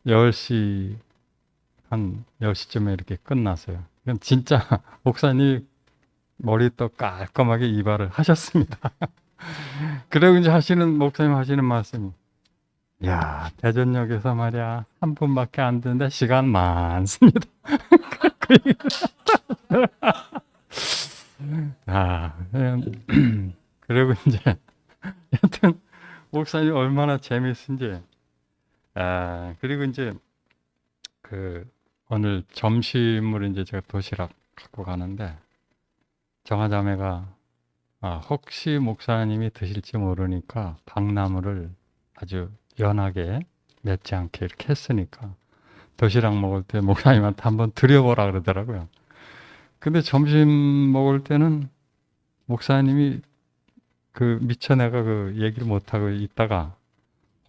10시 한 10시쯤에 이렇게 끝났어요. 그럼 진짜 목사님 머리 또 깔끔하게 이발을 하셨습니다. 그리고 이제 목사님 하시는 말씀이, 야, 대전역에서 말이야 3분밖에 안 되는데 시간 많습니다. 그리고 이제 여튼 목사님 얼마나 재밌은지. 그리고 이제 그 오늘 점심을 이제 제가 도시락 갖고 가는데 정화자매가 혹시 목사님이 드실지 모르니까 박나물을 아주 연하게 맵지 않게 이렇게 했으니까 도시락 먹을 때 목사님한테 한번 드려보라 그러더라고요. 근데 점심 먹을 때는 목사님이 그 미처 내가 그 얘기를 못하고 있다가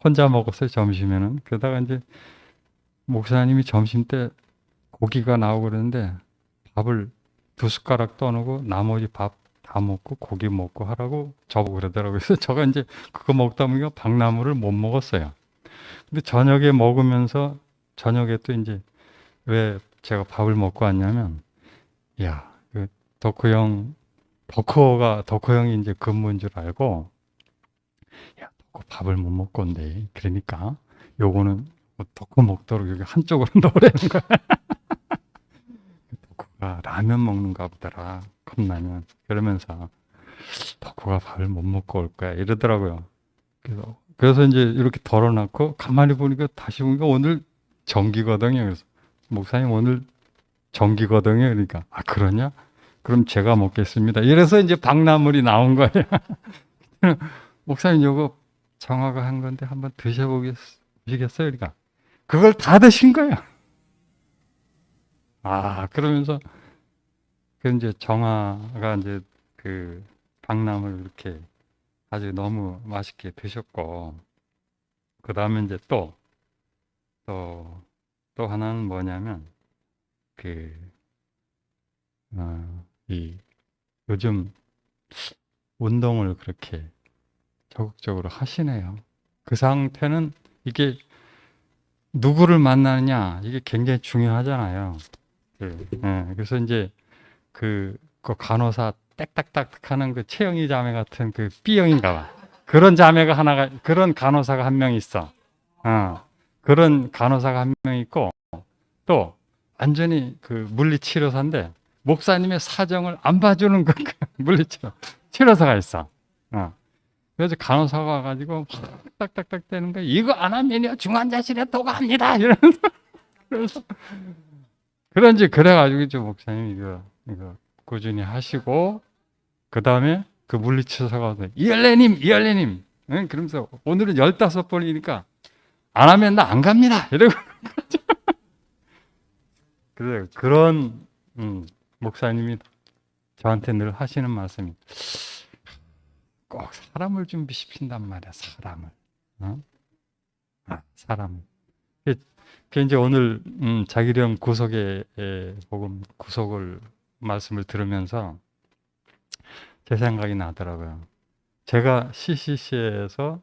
혼자 먹었어요, 점심에는. 그러다가 이제 목사님이 점심 때 고기가 나오고 그러는데 밥을 2숟가락 떠놓고 나머지 밥 다 먹고 고기 먹고 하라고 저보고 그러더라고요. 그래서 제가 이제 그거 먹다 보니까 박나물을 못 먹었어요. 근데 저녁에 먹으면서 저녁에 또 이제 왜 제가 밥을 먹고 왔냐면, 야, 그 덕후 형이 이제 근무인 줄 알고, 야, 덕후 밥을 못 먹고 온대. 그러니까 요거는 덕후 먹도록 여기 한쪽으로 넣으라는 거야. 덕후가 라면 먹는가 보더라, 컵라면. 그러면서 덕후가 밥을 못 먹고 올 거야 이러더라고요. 그래서 이제 이렇게 덜어놓고 가만히 보니까 다시 보니까 오늘 정기거든요. 그래서 목사님 오늘 정기거든요. 그러니까 그러냐? 그럼 제가 먹겠습니다. 이래서 이제 박나물이 나온 거예요. 목사님 요거 정화가 한 건데 한번 드셔보시겠어요? 그러니까 그걸 다 드신 거예요. 그러면서 그 이제 정화가 이제 그 박나물 이렇게 아주 너무 맛있게 드셨고, 그 다음에 이제 또 하나는 뭐냐면 이 요즘 운동을 그렇게 적극적으로 하시네요. 그 상태는 이게 누구를 만나느냐 이게 굉장히 중요하잖아요. 그래서 이제 그 간호사 땡딱딱 하는 그 채영이 자매 같은 그 B형인가 봐. 그런 자매가 그런 간호사가 한 명 있어. 그런 간호사가 한 명 있고, 또 완전히 그 물리치료사인데 목사님의 사정을 안 봐주는 그 물리치료사가 있어. 그래서 간호사가 와가지고 딱딱딱 되는 거야. 이거 안 하면요 중환자실에 도가합니다. 이러면서 그래서 그래가지고 좀 목사님 이거 꾸준히 하시고, 그 다음에 그 물리치료사가 와서 이열래님 그러면서 오늘은 15번이니까 안 하면 나 안 갑니다 이러고. 그래서 그런 목사님이 저한테 늘 하시는 말씀이, 꼭 사람을 준비시킨단 말이야. 사람을. 사람을. 그 이제 오늘 자기령 구속의 복음 구속을 말씀을 들으면서 제 생각이 나더라고요. 제가 CCC에서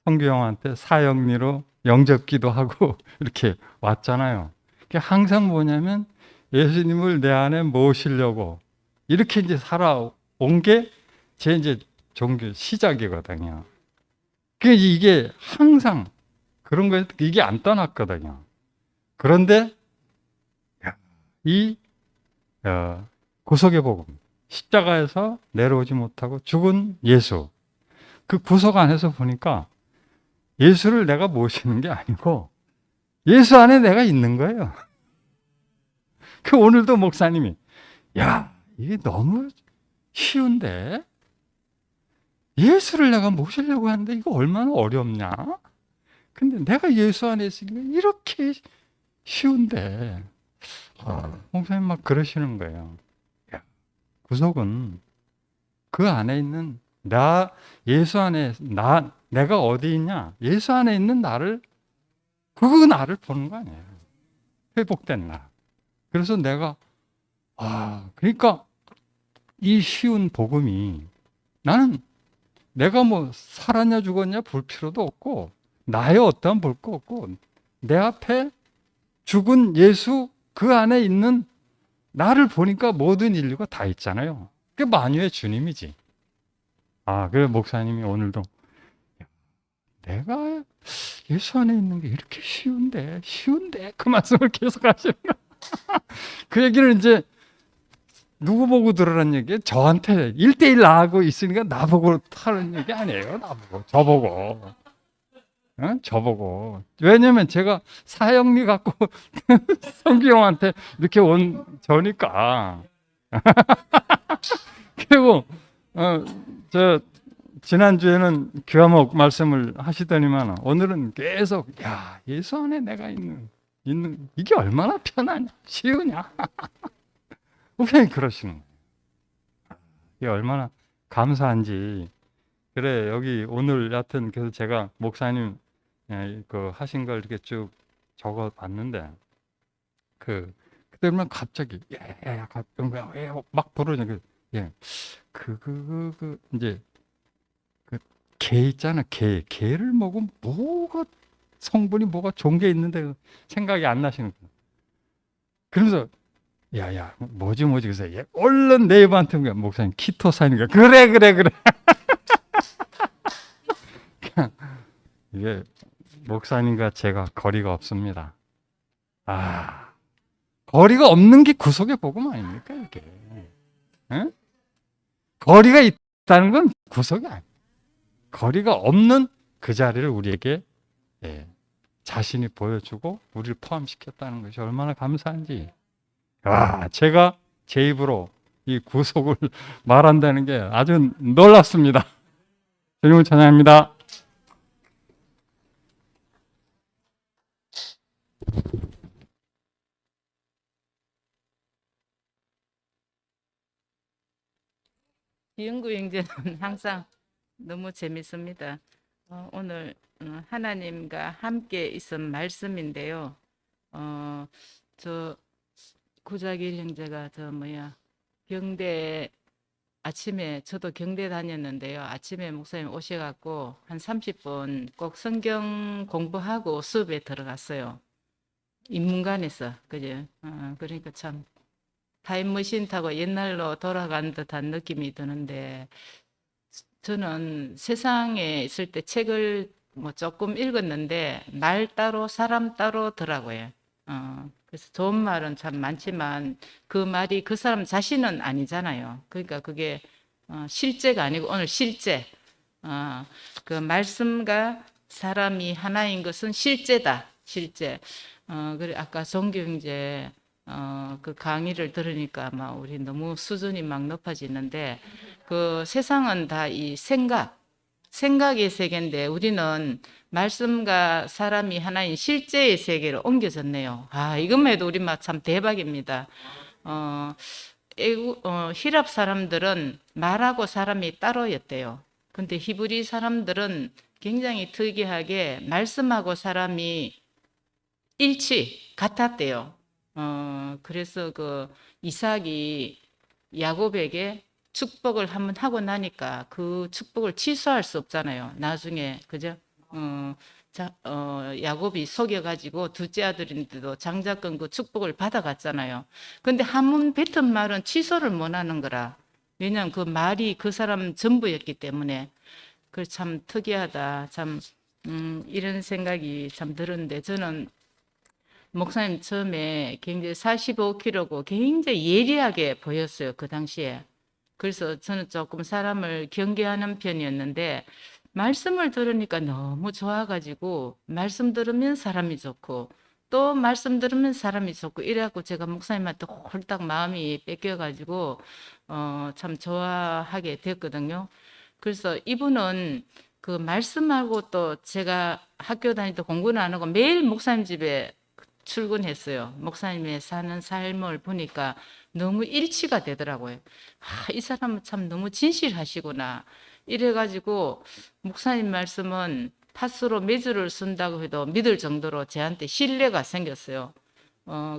성규 형한테 사형리로 영접기도 하고 이렇게 왔잖아요. 항상 뭐냐면 예수님을 내 안에 모시려고 이렇게 이제 살아온 게 제 이제 종교 시작이거든요. 이게 항상 그런 거에 이게 안 떠났거든요. 그런데 이 구속의 복음, 십자가에서 내려오지 못하고 죽은 예수, 그 구속 안에서 보니까 예수를 내가 모시는 게 아니고 예수 안에 내가 있는 거예요. 그 오늘도 목사님이 야, 이게 너무 쉬운데 예수를 내가 모시려고 하는데 이거 얼마나 어렵냐? 근데 내가 예수 안에 있으니까 이렇게 쉬운데 목사님 막 그러시는 거예요. 야, 구속은 그 안에 있는 나, 예수 안에 내가 어디 있냐? 예수 안에 있는 나를, 그 나를 보는 거 아니에요. 회복된 나. 그래서 내가 그러니까 이 쉬운 복음이 나는 내가 뭐 살았냐 죽었냐 볼 필요도 없고 나의 어떠한 볼 거 없고 내 앞에 죽은 예수 그 안에 있는 나를 보니까 모든 인류가 다 있잖아요. 그게 만유의 주님이지. 그래 목사님이 오늘도 내가 예수 안에 있는 게 이렇게 쉬운데 그 말씀을 계속 하시는 그 얘기를 이제 누구 보고 들으라는 얘기예요? 저한테 1대1 나하고 있으니까 나보고 하는 얘기 아니에요. 나보고 저보고 저보고. 왜냐면 제가 사형리 갖고 성규 형한테 이렇게 온 저니까. 그리고 저 지난주에는 교화목 말씀을 하시더니만 오늘은 계속 야, 예수 안에 내가 있는 이게 얼마나 편하냐, 쉬우냐. 목사님 그러시는 거예요. 이게 얼마나 감사한지. 그래, 여기 오늘 여하튼 그래서 제가 목사님 그 하신 걸 이렇게 쭉 적어 봤는데 그때면 갑자기 막 부르는 이제 게 있잖아. 게를 먹으면 뭐가 성분이 뭐가 좋은 게 있는데 생각이 안 나시는 거예요. 그러면서 야야 뭐지 그래서 얼른 네이버한테 목사님 키토산인가 그래 이게 목사님과 제가 거리가 없습니다. 거리가 없는 게 구속의 복음 아닙니까 이게? 에? 거리가 있다는 건 구속이 아니에요. 거리가 없는 그 자리를 우리에게 자신이 보여주고 우리를 포함시켰다는 것이 얼마나 감사한지. 제가 제 입으로 이 구속을 말한다는 게 아주 놀랍습니다. 주님을 찬양합니다. 연구 영재는 항상 너무 재밌습니다. 오늘 하나님과 함께 있은 말씀인데요. 저 구자길 형제가 경대 아침에 저도 경대 다녔는데요. 아침에 목사님 오셔갖고 한 30분 꼭 성경 공부하고 수업에 들어갔어요. 인문관에서 그죠? 그러니까 참 타임머신 타고 옛날로 돌아간 듯한 느낌이 드는데 저는 세상에 있을 때 책을 조금 읽었는데 말 따로 사람 따로더라고요. 그래서 좋은 말은 참 많지만 그 말이 그 사람 자신은 아니잖아요. 그러니까 그게 실제가 아니고 오늘 실제 그 말씀과 사람이 하나인 것은 실제다. 실제. 그래 아까 정규 형제 그 강의를 들으니까 막 우리 너무 수준이 막 높아지는데 그 세상은 다 이 생각의 세계인데 우리는 말씀과 사람이 하나인 실제의 세계로 옮겨졌네요. 이것만 해도 우리 막 참 대박입니다. 히랍 사람들은 말하고 사람이 따로였대요. 근데 히브리 사람들은 굉장히 특이하게 말씀하고 사람이 같았대요. 그래서 그 이삭이 야곱에게 축복을 한번 하고 나니까 그 축복을 취소할 수 없잖아요. 나중에 그죠? 야곱이 속여가지고 둘째 아들인데도 장자권 그 축복을 받아갔잖아요. 근데 한 번 뱉은 말은 취소를 못하는 거라. 왜냐하면 그 말이 그 사람 전부였기 때문에. 그 참 특이하다. 참 이런 생각이 참 들었는데 저는 목사님 처음에 굉장히 45kg고 굉장히 예리하게 보였어요. 그 당시에. 그래서 저는 조금 사람을 경계하는 편이었는데 말씀을 들으니까 너무 좋아가지고 말씀 들으면 사람이 좋고 또 말씀 들으면 사람이 좋고 이래갖고 제가 목사님한테 홀딱 마음이 뺏겨가지고 참 좋아하게 됐거든요. 그래서 이분은 그 말씀하고 또 제가 학교 다닐 때 공부는 안 하고 매일 목사님 집에 출근했어요. 목사님의 사는 삶을 보니까 너무 일치가 되더라고요. 아, 이 사람은 참 너무 진실하시구나. 이래가지고 목사님 말씀은 팥으로 메주를 쓴다고 해도 믿을 정도로 저한테 신뢰가 생겼어요.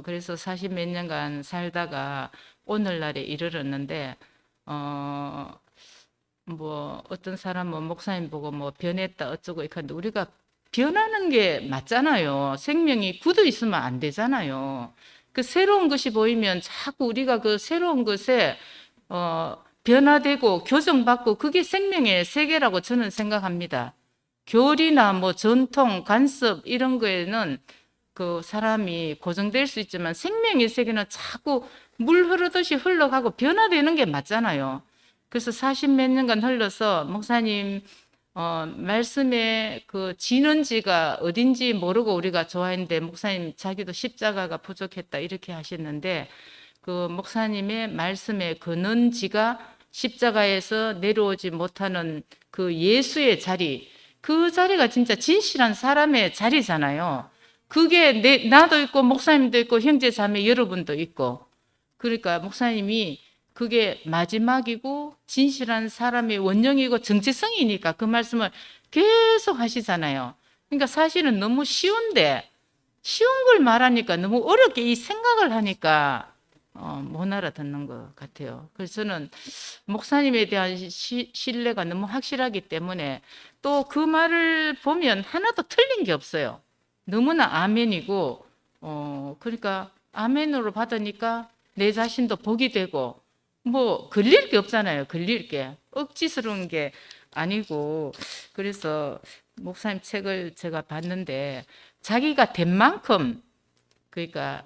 그래서 40 몇 년간 살다가 오늘날에 이르렀는데, 뭐 어떤 사람은 목사님 보고 뭐 변했다 어쩌고 이렇게 하는데 우리가 변하는 게 맞잖아요. 생명이 굳어 있으면 안 되잖아요. 그 새로운 것이 보이면 자꾸 우리가 그 새로운 것에 변화되고 교정받고 그게 생명의 세계라고 저는 생각합니다. 교리나 뭐 전통, 관습 이런 거에는 그 사람이 고정될 수 있지만 생명의 세계는 자꾸 물 흐르듯이 흘러가고 변화되는 게 맞잖아요. 그래서 40 몇 년간 흘러서 목사님 말씀의 그 진원지가 어딘지 모르고 우리가 좋아했는데 목사님 자기도 십자가가 부족했다 이렇게 하셨는데 그 목사님의 말씀의 근원지가 십자가에서 내려오지 못하는 그 예수의 자리, 그 자리가 진짜 진실한 사람의 자리잖아요. 그게 나도 있고 목사님도 있고 형제 자매 여러분도 있고 그러니까 목사님이 그게 마지막이고 진실한 사람의 원령이고 정체성이니까 그 말씀을 계속 하시잖아요. 그러니까 사실은 너무 쉬운데 쉬운 걸 말하니까 너무 어렵게 이 생각을 하니까 못 알아듣는 것 같아요. 그래서 저는 목사님에 대한 신뢰가 너무 확실하기 때문에 또 그 말을 보면 하나도 틀린 게 없어요. 너무나 아멘이고 그러니까 아멘으로 받으니까 내 자신도 복이 되고 뭐 걸릴 게 없잖아요. 걸릴 게 억지스러운 게 아니고 그래서 목사님 책을 제가 봤는데 자기가 된 만큼 그러니까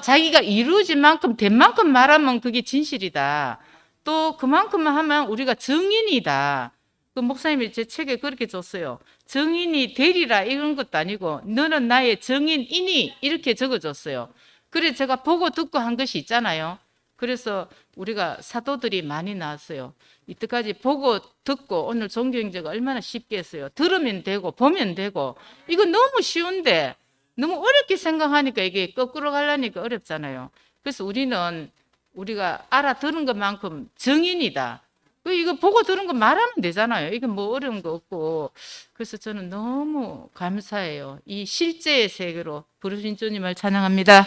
자기가 이루어진 만큼 된 만큼 말하면 그게 진실이다. 또 그만큼만 하면 우리가 정인이다. 그 목사님이 제 책에 그렇게 줬어요. 정인이 되리라 이런 것도 아니고 너는 나의 정인이니 이렇게 적어줬어요. 그래 제가 보고 듣고 한 것이 있잖아요. 그래서 우리가 사도들이 많이 나왔어요. 이때까지 보고 듣고 오늘 종교행제가 얼마나 쉽게 했어요. 들으면 되고 보면 되고 이거 너무 쉬운데 너무 어렵게 생각하니까 이게 거꾸로 가려니까 어렵잖아요. 그래서 우리가 알아들은 것만큼 정인이다. 이거 보고 들은 거 말하면 되잖아요. 이거 뭐 어려운 거 없고. 그래서 저는 너무 감사해요. 이 실제의 세계로 부르신 주님을 찬양합니다.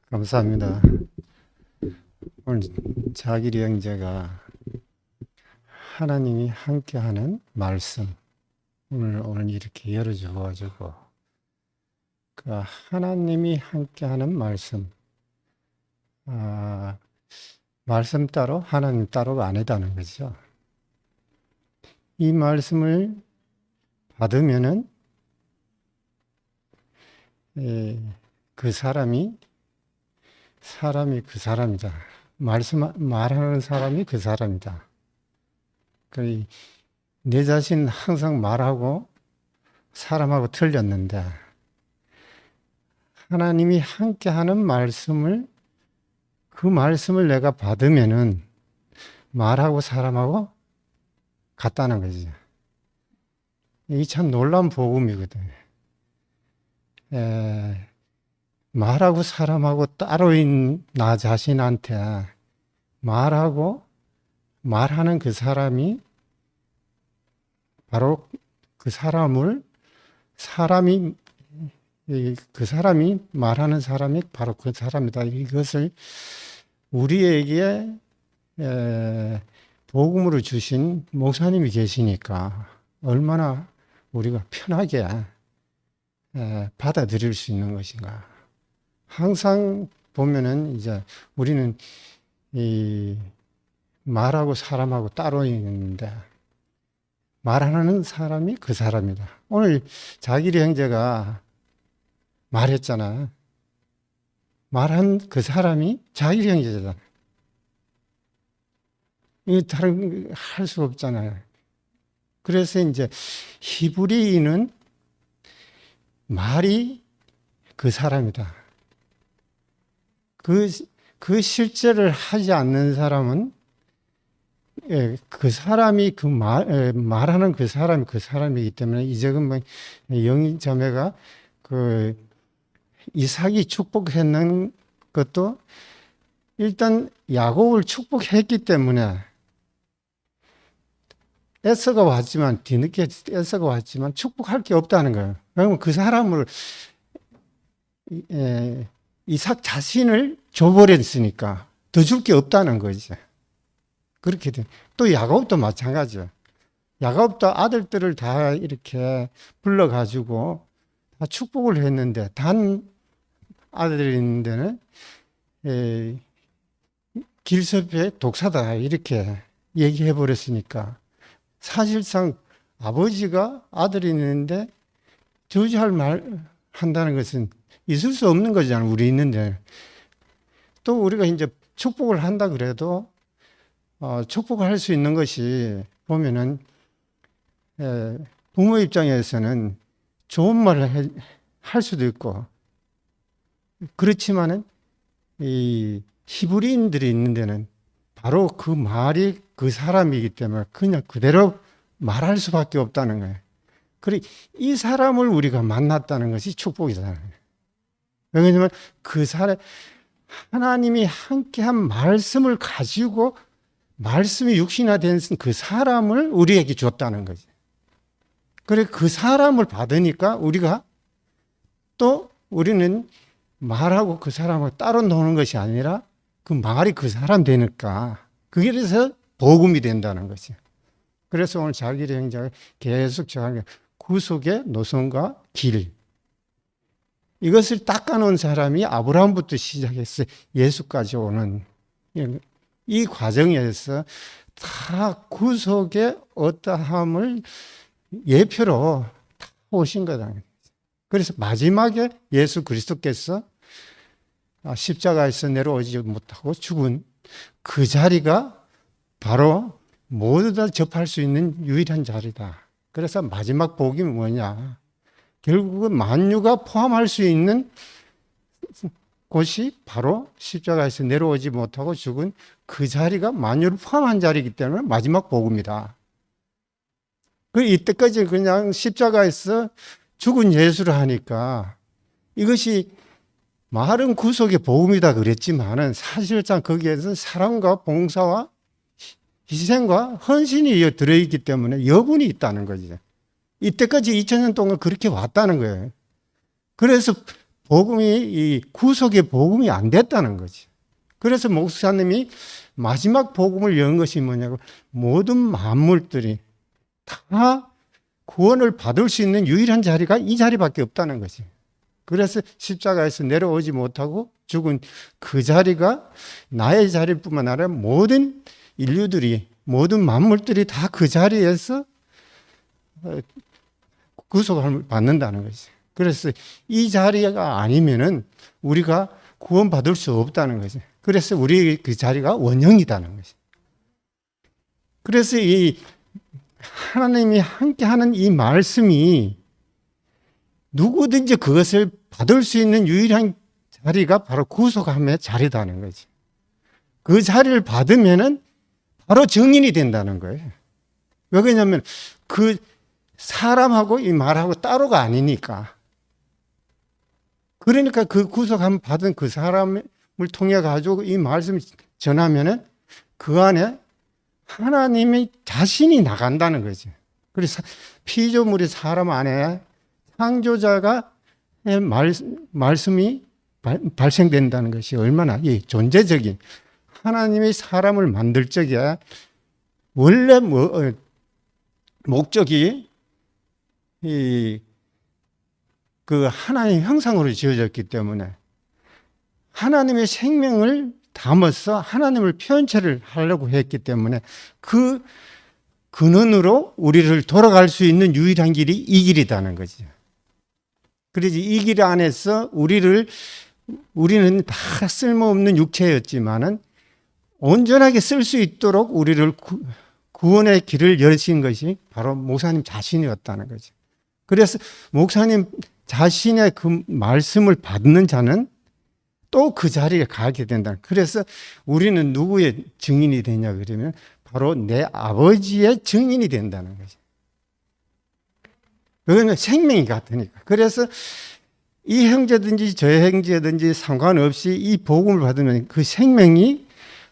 감사합니다. 오늘 자기리 형제가 하나님이 함께하는 말씀 오늘 이렇게 열어주어가지고 그 하나님이 함께하는 말씀 말씀 따로 하나님 따로가 아니다는 거죠. 이 말씀을 받으면은 그 사람이 그 사람이다. 말하는 사람이 그 사람이다. 내 자신 항상 말하고 사람하고 틀렸는데 하나님이 함께하는 말씀을 그 말씀을 내가 받으면은 말하고 사람하고 같다는 거지. 이게 참 놀라운 복음이거든. 말하고 사람하고 따로인 나 자신한테 말하는 그 사람이 바로 그 사람이 말하는 사람이 바로 그 사람이다. 이것을 우리에게 복음으로 주신 목사님이 계시니까 얼마나 우리가 편하게 받아들일 수 있는 것인가. 항상 보면은 이제 우리는 이 말하고 사람하고 따로 있는데 말하는 사람이 그 사람이다. 오늘 자기리 형제가 말했잖아. 말한 그 사람이 자기리 형제잖아. 이 다른 할 수 없잖아요. 그래서 이제 히브리인은 말이 그 사람이다. 그 실제를 하지 않는 사람은 그 사람이 말하는 그 사람이기 때문에 이제는 뭐 영인 자매가 그 이삭이 축복했는 것도 일단 야곱을 축복했기 때문에 에서가 왔지만 뒤늦게 에서가 왔지만 축복할 게 없다는 거예요. 그러면 그 사람을 이삭 자신을 줘버렸으니까 더 줄 게 없다는 거지. 그렇게 돼. 또 야곱도 마찬가지야. 야곱도 아들들을 다 이렇게 불러가지고 다 축복을 했는데 단 아들이 있는 데는 길섭의 독사다 이렇게 얘기해 버렸으니까 사실상 아버지가 아들이 있는데 저주할 말 한다는 것은 있을 수 없는 거잖아. 우리 있는데 또 우리가 이제 축복을 한다 그래도 축복을 할 수 있는 것이 보면은 부모 입장에서는 좋은 말을 할 수도 있고 그렇지만은 이 히브리인들이 있는 데는 바로 그 말이 그 사람이기 때문에 그냥 그대로 말할 수밖에 없다는 거예요. 그래 이 사람을 우리가 만났다는 것이 축복이잖아요. 왜냐하면 그 사람 하나님이 함께한 말씀을 가지고 말씀이 육신화된 그 사람을 우리에게 줬다는 거지. 그래 그 사람을 받으니까 우리가 또 우리는 말하고 그 사람을 따로 노는 것이 아니라 그 말이 그 사람 되니까 그게 그래서 복음이 된다는 거지. 그래서 오늘 자기의 형제가 계속 저하게 구속의 노선과 길 이것을 닦아놓은 사람이 아브라함부터 시작해서 예수까지 오는 이 과정에서 다 구속의 어떠함을 예표로 다 오신 거다. 그래서 마지막에 예수 그리스도께서 십자가에서 내려오지 못하고 죽은 그 자리가 바로 모두 다 접할 수 있는 유일한 자리다. 그래서 마지막 복이 뭐냐? 결국은 만유가 포함할 수 있는 곳이 바로 십자가에서 내려오지 못하고 죽은 그 자리가 만유를 포함한 자리이기 때문에 마지막 복음이다. 이때까지 그냥 십자가에서 죽은 예수를 하니까 이것이 말은 구속의 복음이다 그랬지만은 사실상 거기에서 사랑과 봉사와 희생과 헌신이 들어있기 때문에 여분이 있다는 거죠. 이때까지 2000년 동안 그렇게 왔다는 거예요. 그래서 복음이 이 구속의 복음이 안 됐다는 거지. 그래서 목사님이 마지막 복음을 연 것이 뭐냐고 모든 만물들이 다 구원을 받을 수 있는 유일한 자리가 이 자리밖에 없다는 거지. 그래서 십자가에서 내려오지 못하고 죽은 그 자리가 나의 자리일 뿐만 아니라 모든 인류들이 모든 만물들이 다 그 자리에서 구속을 받는다는 거지. 그래서 이 자리가 아니면은 우리가 구원받을 수 없다는 거지. 그래서 우리 그 자리가 원형이다는 거지. 그래서 이 하나님이 함께하는 이 말씀이 누구든지 그것을 받을 수 있는 유일한 자리가 바로 구속함의 자리다는 거지. 그 자리를 받으면은 바로 증인이 된다는 거예요. 왜 그러냐면 그 사람하고 이 말하고 따로가 아니니까. 그러니까 그 구속함 받은 그 사람을 통해 가지고 이 말씀을 전하면은 그 안에 하나님의 자신이 나간다는 거지. 그래서 피조물이 사람 안에 창조자가 말씀이 발생된다는 것이 얼마나 이 존재적인 하나님이 사람을 만들 적에 원래 목적이 그 그 하나님의 형상으로 지어졌기 때문에 하나님의 생명을 담아서 하나님을 표현체를 하려고 했기 때문에 그 근원으로 우리를 돌아갈 수 있는 유일한 길이 이 길이라는 거죠. 그래서 이 길 안에서 우리는 다 쓸모없는 육체였지만은 온전하게 쓸 수 있도록 우리를 구원의 길을 여신 것이 바로 목사님 자신이었다는 거죠. 그래서 목사님 자신의 그 말씀을 받는 자는 또 그 자리에 가게 된다. 그래서 우리는 누구의 증인이 되냐 그러면 바로 내 아버지의 증인이 된다는 거죠. 그거는 생명이 같으니까. 그래서 이 형제든지 저 형제든지 상관없이 이 복음을 받으면 그 생명이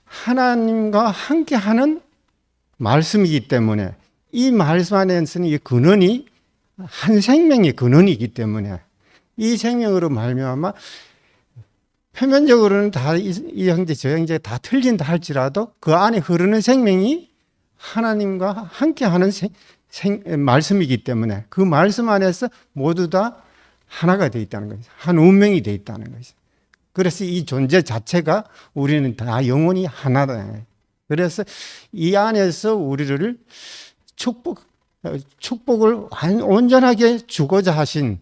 하나님과 함께하는 말씀이기 때문에 이 말씀 안에서는 이 근원이 한 생명의 근원이기 때문에 이 생명으로 말미암아 표면적으로는 다 이 형제 저 형제 다 틀린다 할지라도 그 안에 흐르는 생명이 하나님과 함께하는 말씀이기 때문에 그 말씀 안에서 모두 다 하나가 되어 있다는 거죠. 한 운명이 되어 있다는 거죠. 그래서 이 존재 자체가 우리는 다 영혼이 하나다. 그래서 이 안에서 우리를 축복을 온전하게 주고자 하신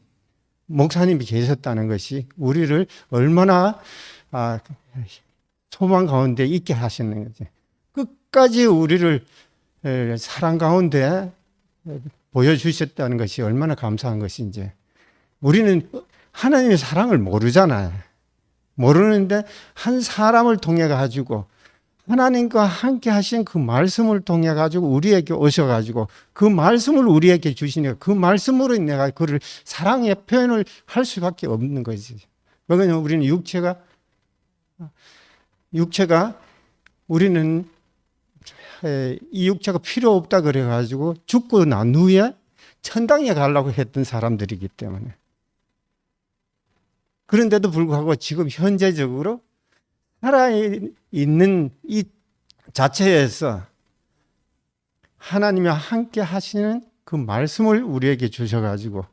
목사님이 계셨다는 것이 우리를 얼마나 소망 가운데 있게 하시는 거지. 끝까지 우리를 사랑 가운데 보여주셨다는 것이 얼마나 감사한 것인지. 우리는 하나님의 사랑을 모르잖아요. 모르는데 한 사람을 통해 가지고 하나님과 함께 하신 그 말씀을 통해 가지고 우리에게 오셔가지고 그 말씀을 우리에게 주시니까 그 말씀으로 내가 그를 사랑의 표현을 할 수밖에 없는 거지. 왜냐하면 우리는 육체가 우리는 이 육체가 필요 없다 그래가지고 죽고 난 후에 천당에 가려고 했던 사람들이기 때문에. 그런데도 불구하고 지금 현재적으로 살아있는 이 자체에서 하나님과 함께 하시는 그 말씀을 우리에게 주셔가지고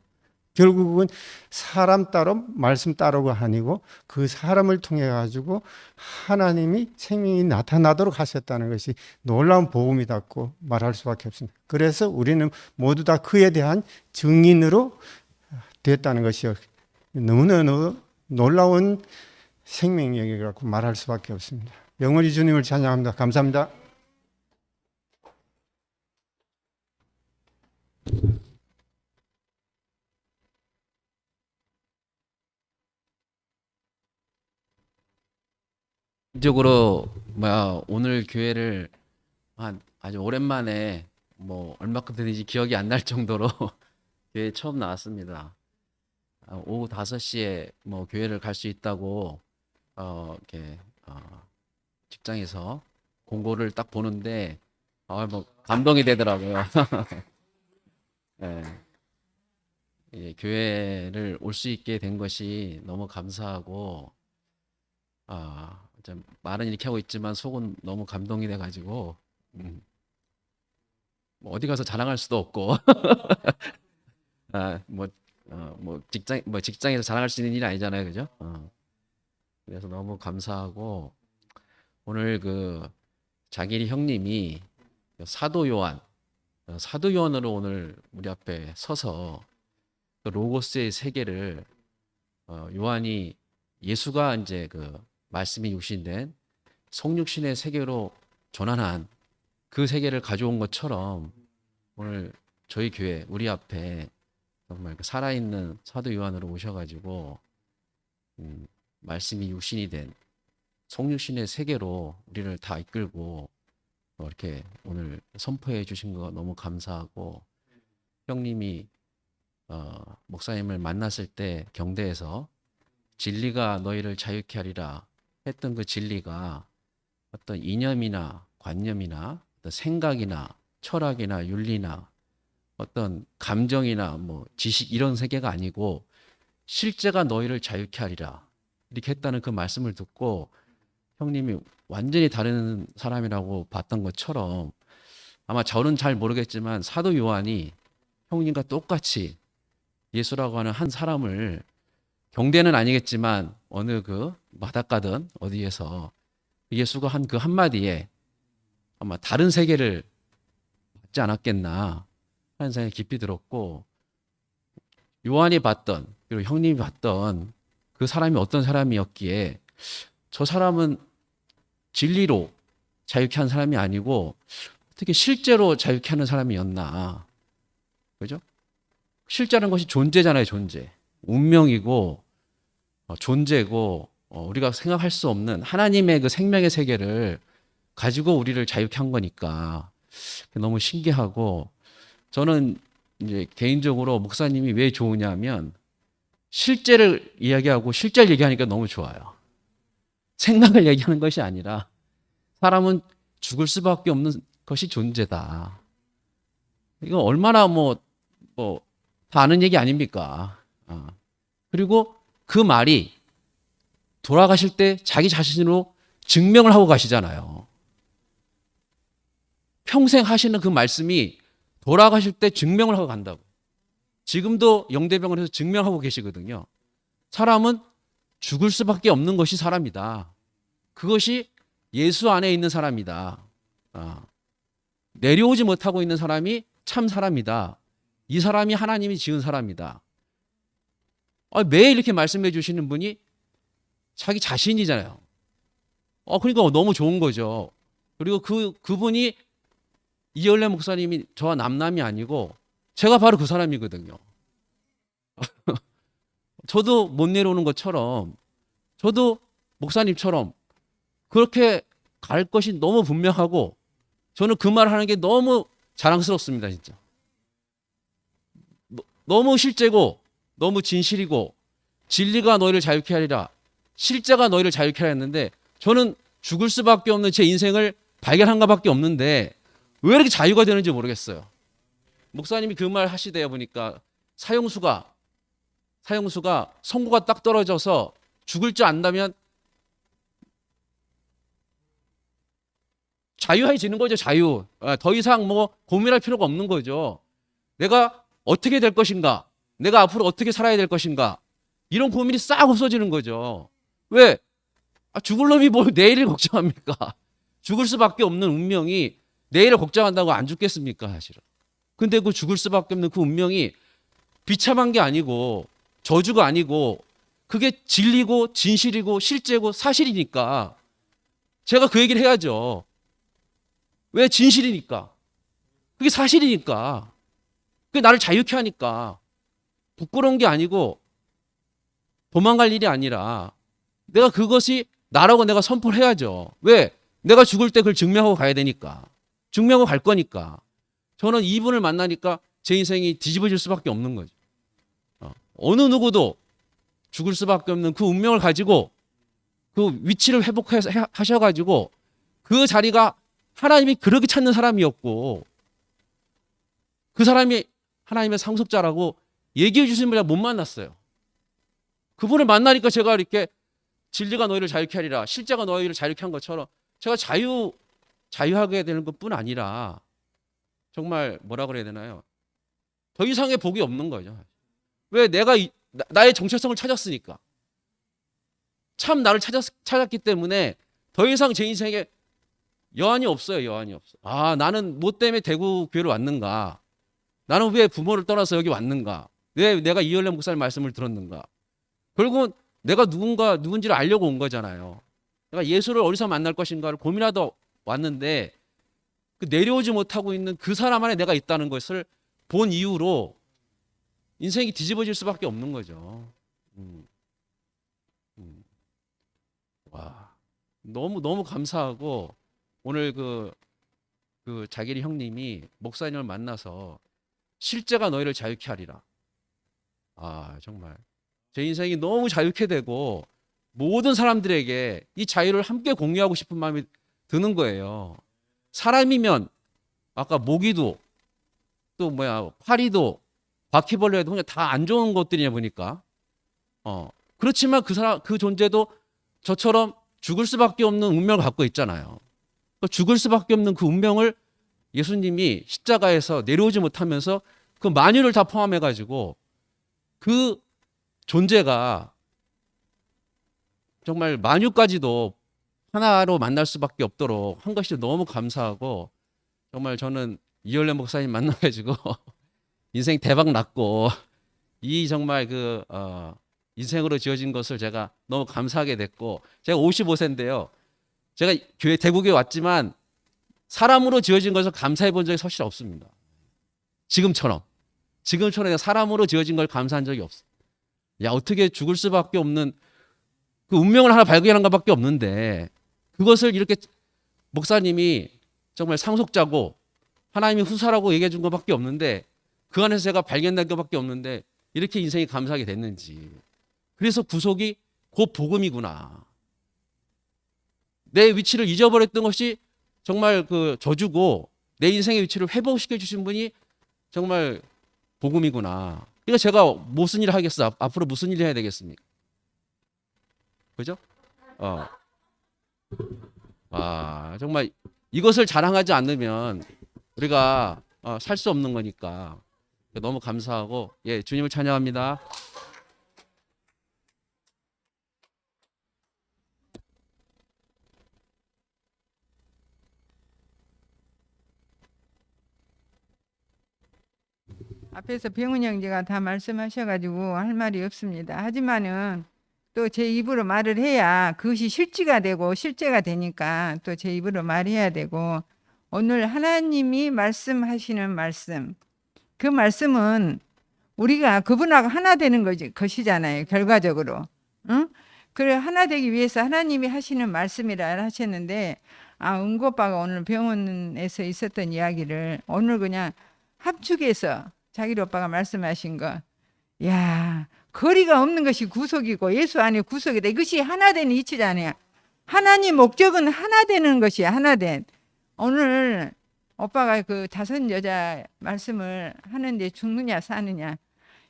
결국은 사람 따로 말씀 따로가 아니고 그 사람을 통해 가지고 하나님이 생명이 나타나도록 하셨다는 것이 놀라운 복음이라고 말할 수밖에 없습니다. 그래서 우리는 모두 다 그에 대한 증인으로 됐다는 것이 너무나 놀라운 생명력이라고 말할 수밖에 없습니다. 영원히 주님을 찬양합니다. 감사합니다. 적으로 오늘 교회를 아주 오랜만에 얼마큼 되는지 기억이 안 날 정도로 교회에 처음 나왔습니다. 오후 5시에 교회를 갈 수 있다고 이렇게 직장에서 공고를 딱 보는데 감동이 되더라고요. 네. 교회를 올 수 있게 된 것이 너무 감사하고 좀 말은 이렇게 하고 있지만 속은 너무 감동이 돼가지고 어디 가서 자랑할 수도 없고 직장에서 자랑할 수 있는 일이 아니잖아요, 그죠? 그래서 너무 감사하고 오늘 그 장일이 형님이 사도 요한으로 오늘 우리 앞에 서서 그 로고스의 세계를 요한이 예수가 이제 그 말씀이 육신된 성육신의 세계로 전환한 그 세계를 가져온 것처럼 오늘 저희 교회 우리 앞에 정말 살아있는 사도 요한으로 오셔가지고 말씀이 육신이 된 성육신의 세계로 우리를 다 이끌고 이렇게 오늘 선포해 주신 거 너무 감사하고 형님이 목사님을 만났을 때 경대에서 진리가 너희를 자유케 하리라 했던 그 진리가 어떤 이념이나 관념이나 어떤 생각이나 철학이나 윤리나 어떤 감정이나 지식 이런 세계가 아니고 실제가 너희를 자유케 하리라 이렇게 했다는 그 말씀을 듣고 형님이 완전히 다른 사람이라고 봤던 것처럼 아마 저는 잘 모르겠지만 사도 요한이 형님과 똑같이 예수라고 하는 한 사람을 경대는 아니겠지만 어느 그 바닷가든 어디에서 예수가 한 그 한마디에 아마 다른 세계를 받지 않았겠나 하는 생각이 깊이 들었고, 요한이 봤던 그리고 형님이 봤던 그 사람이 어떤 사람이었기에 저 사람은 진리로 자유케 한 사람이 아니고 어떻게 실제로 자유케 하는 사람이었나. 그죠? 실제라는 것이 존재잖아요, 존재. 운명이고 존재고 우리가 생각할 수 없는 하나님의 그 생명의 세계를 가지고 우리를 자유케 한 거니까 너무 신기하고, 저는 이제 개인적으로 목사님이 왜 좋으냐면 실제를 이야기하고 실제를 얘기하니까 너무 좋아요. 생각을 얘기하는 것이 아니라 사람은 죽을 수밖에 없는 것이 존재다. 이거 얼마나 다 아는 얘기 아닙니까? 그리고 그 말이 돌아가실 때 자기 자신으로 증명을 하고 가시잖아요. 평생 하시는 그 말씀이 돌아가실 때 증명을 하고 간다고. 지금도 영대병원에서 증명하고 계시거든요. 사람은 죽을 수밖에 없는 것이 사람이다. 그것이 예수 안에 있는 사람이다. 내려오지 못하고 있는 사람이 참 사람이다. 이 사람이 하나님이 지은 사람이다. 매일 이렇게 말씀해 주시는 분이 자기 자신이잖아요. 그러니까 너무 좋은 거죠. 그리고 그분이 이열래 목사님이 저와 남남이 아니고 제가 바로 그 사람이거든요. 저도 못 내려오는 것처럼 저도 목사님처럼 그렇게 갈 것이 너무 분명하고, 저는 그 말 하는 게 너무 자랑스럽습니다, 진짜. 너무 실제고 너무 진실이고, 진리가 너희를 자유케 하리라, 실제가 너희를 자유케 하라 했는데, 저는 죽을 수밖에 없는 제 인생을 발견한 것밖에 없는데 왜 이렇게 자유가 되는지 모르겠어요. 목사님이 그 말 하시대요. 보니까 사형수가 선고가 딱 떨어져서 죽을 줄 안다면 자유해지는 거죠. 자유. 더 이상 고민할 필요가 없는 거죠. 내가 어떻게 될 것인가, 내가 앞으로 어떻게 살아야 될 것인가, 이런 고민이 싹 없어지는 거죠. 왜? 죽을 놈이 뭘 내일을 걱정합니까? 죽을 수밖에 없는 운명이 내일을 걱정한다고 안 죽겠습니까, 사실은. 근데 그 죽을 수밖에 없는 그 운명이 비참한 게 아니고 저주가 아니고 그게 진리고 진실이고 실제고 사실이니까 제가 그 얘기를 해야죠. 왜? 진실이니까. 그게 사실이니까. 그게 나를 자유케 하니까. 부끄러운 게 아니고 도망갈 일이 아니라 내가 그것이 나라고 내가 선포를 해야죠. 왜? 내가 죽을 때 그걸 증명하고 가야 되니까. 증명하고 갈 거니까. 저는 이분을 만나니까 제 인생이 뒤집어질 수밖에 없는 거죠. 어느 누구도 죽을 수밖에 없는 그 운명을 가지고 그 위치를 회복하셔가지고 그 자리가 하나님이 그렇게 찾는 사람이었고, 그 사람이 하나님의 상속자라고 얘기해 주신 분을 못 만났어요. 그분을 만나니까 제가 이렇게 진리가 너희를 자유케 하리라, 실제가 너희를 자유케 한 것처럼 제가 자유하게 되는 것뿐 아니라 정말 뭐라 그래야 되나요? 더 이상의 복이 없는 거죠. 왜? 내가 나의 정체성을 찾았으니까. 참 나를 찾았기 때문에 더 이상 제 인생에 여한이 없어요. 여한이 없어. 나는 뭐 때문에 대구 교회로 왔는가? 나는 왜 부모를 떠나서 여기 왔는가? 왜 내가 이열래 목사님 말씀을 들었는가? 결국은 내가 누군지를 알려고 온 거잖아요. 내가 예수를 어디서 만날 것인가를 고민하다 왔는데 그 내려오지 못하고 있는 그 사람 안에 내가 있다는 것을 본 이후로 인생이 뒤집어질 수밖에 없는 거죠. 와, 너무 감사하고, 오늘 그 자기리 형님이 목사님을 만나서 실제가 너희를 자유케 하리라. 정말 제 인생이 너무 자유케 되고 모든 사람들에게 이 자유를 함께 공유하고 싶은 마음이 드는 거예요. 사람이면 아까 모기도 또 파리도 바퀴벌레도 그냥 다 안 좋은 것들이냐 보니까. 그렇지만 그 존재도 저처럼 죽을 수밖에 없는 운명을 갖고 있잖아요. 죽을 수밖에 없는 그 운명을 예수님이 십자가에서 내려오지 못하면서 그 만유를 다 포함해가지고 그 존재가 정말 만유까지도 하나로 만날 수밖에 없도록 한 것이 너무 감사하고, 정말 저는 이열래 목사님 만나가지고 인생 대박 났고, 이 정말 인생으로 지어진 것을 제가 너무 감사하게 됐고, 제가 55세인데요. 제가 대구교회 왔지만 사람으로 지어진 것을 감사해 본 적이 사실 없습니다. 지금처럼 사람으로 지어진 걸 감사한 적이 없어요. 야, 어떻게 죽을 수밖에 없는 그 운명을 하나 발견한 것밖에 없는데, 그것을 이렇게 목사님이 정말 상속자고 하나님이 후사라고 얘기해 준 것밖에 없는데, 그 안에서 제가 발견된 것밖에 없는데 이렇게 인생이 감사하게 됐는지. 그래서 구속이 곧 복음이구나. 내 위치를 잊어버렸던 것이 정말 그 저주고, 내 인생의 위치를 회복시켜 주신 분이 정말 복음이구나. 그러니까 제가 무슨 일을 하겠어? 앞으로 무슨 일을 해야 되겠습니까? 그죠? 정말 이것을 자랑하지 않으면 우리가 살 수 없는 거니까 너무 감사하고, 예, 주님을 찬양합니다. 앞에서 병훈 형제가 다 말씀하셔가지고 할 말이 없습니다. 하지만은 또 제 입으로 말을 해야 그것이 실지가 되고 실제가 되니까 또 제 입으로 말해야 되고, 오늘 하나님이 말씀하시는 말씀, 그 말씀은 우리가 그분하고 하나 되는 것이잖아요. 결과적으로. 응? 그래, 하나 되기 위해서 하나님이 하시는 말씀이라 하셨는데, 은고 오빠가 오늘 병원에서 있었던 이야기를 오늘 그냥 합축해서 자기 오빠가 말씀하신 거, 야, 거리가 없는 것이 구속이고 예수 안에 구속이다. 이것이 하나 되는 이치잖아요. 하나님 목적은 하나 되는 것이야. 하나 된. 오늘 오빠가 그 다섯 여자 말씀을 하는데 죽느냐 사느냐,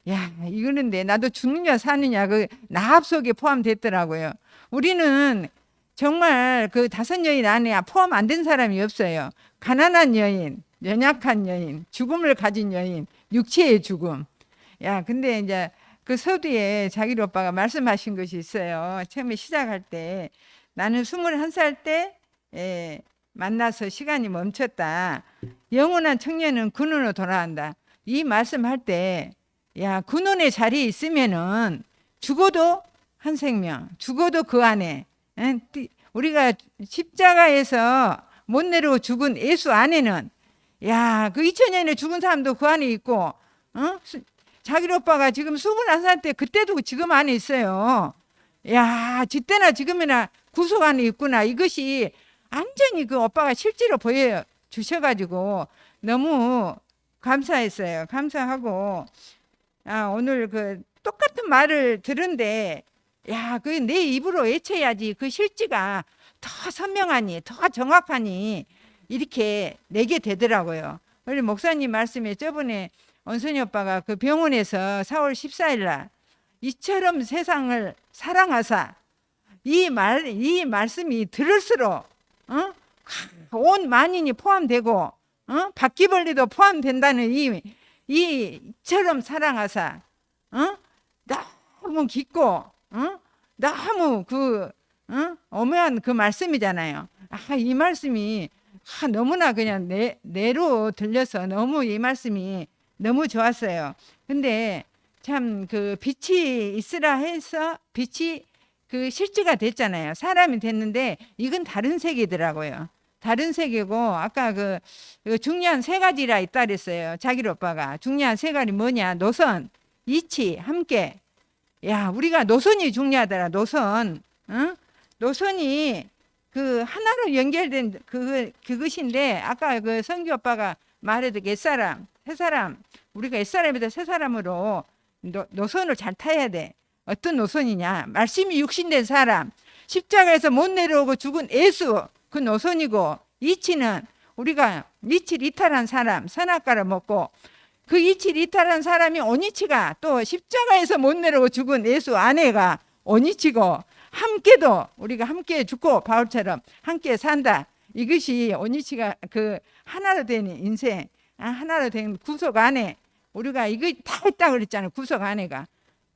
야, 이거는데 나도 죽느냐 사느냐 그 나합 속에 포함됐더라고요. 우리는 정말 그 다섯 여인 안에 포함 안 된 사람이 없어요. 가난한 여인, 연약한 여인, 죽음을 가진 여인, 육체의 죽음. 야, 근데 이제 그 서두에 자기 오빠가 말씀하신 것이 있어요. 처음에 시작할 때, 나는 21살 때 만나서 시간이 멈췄다. 영원한 청년은 근원으로 돌아간다. 이 말씀할 때, 야, 근원의 자리에 있으면은 죽어도 한 생명, 죽어도 그 안에, 우리가 십자가에서 못 내려고 죽은 예수 안에는, 야, 그 2000년에 죽은 사람도 그 안에 있고, 자기 오빠가 지금 21살 때 그때도 지금 안에 있어요. 야, 지때나 지금이나 구속 안에 있구나. 이것이 완전히 그 오빠가 실제로 보여주셔가지고 너무 감사했어요. 감사하고, 오늘 그 똑같은 말을 들은데, 야, 그 내 입으로 외쳐야지 그 실지가 더 선명하니, 더 정확하니 이렇게 내게 되더라고요. 우리 목사님 말씀에 저번에 원순이 오빠가 그 병원에서 4월 14일 날 이처럼 세상을 사랑하사, 이 말씀이 들을수록 온 만인이 포함되고 바퀴벌레도 포함된다는 이처럼 사랑하사, 너무 깊고 너무 그 오묘한 그 말씀이잖아요. 이 말씀이 너무나 그냥 내로 들려서 너무 이 말씀이 너무 좋았어요. 근데 참 그 빛이 있으라 해서 빛이 그 실제가 됐잖아요. 사람이 됐는데 이건 다른 세계더라고요. 다른 세계고, 아까 그 중요한 세 가지라 있다 그랬어요. 자기 오빠가 중요한 세 가지 뭐냐? 노선, 이치, 함께. 야, 우리가 노선이 중요하더라. 노선, 노선이 그 하나로 연결된 그것인데, 아까 그 성규 오빠가 말해도 옛사람, 새사람, 우리가 옛사람이다 새사람으로 노선을 잘 타야 돼. 어떤 노선이냐? 말씀이 육신된 사람, 십자가에서 못 내려오고 죽은 예수, 그 노선이고, 이치는 우리가 이치를 이탈한 사람, 선악과를 먹고, 그 이치를 이탈한 사람이 온이치가 또 십자가에서 못 내려오고 죽은 예수 아내가 온이치고, 함께도 우리가 함께 죽고 바울처럼 함께 산다. 이것이 온이치가 그 하나로 된 인생, 하나로 된 구속 안에 우리가 이거 다 있다 그랬잖아요. 구속 안에가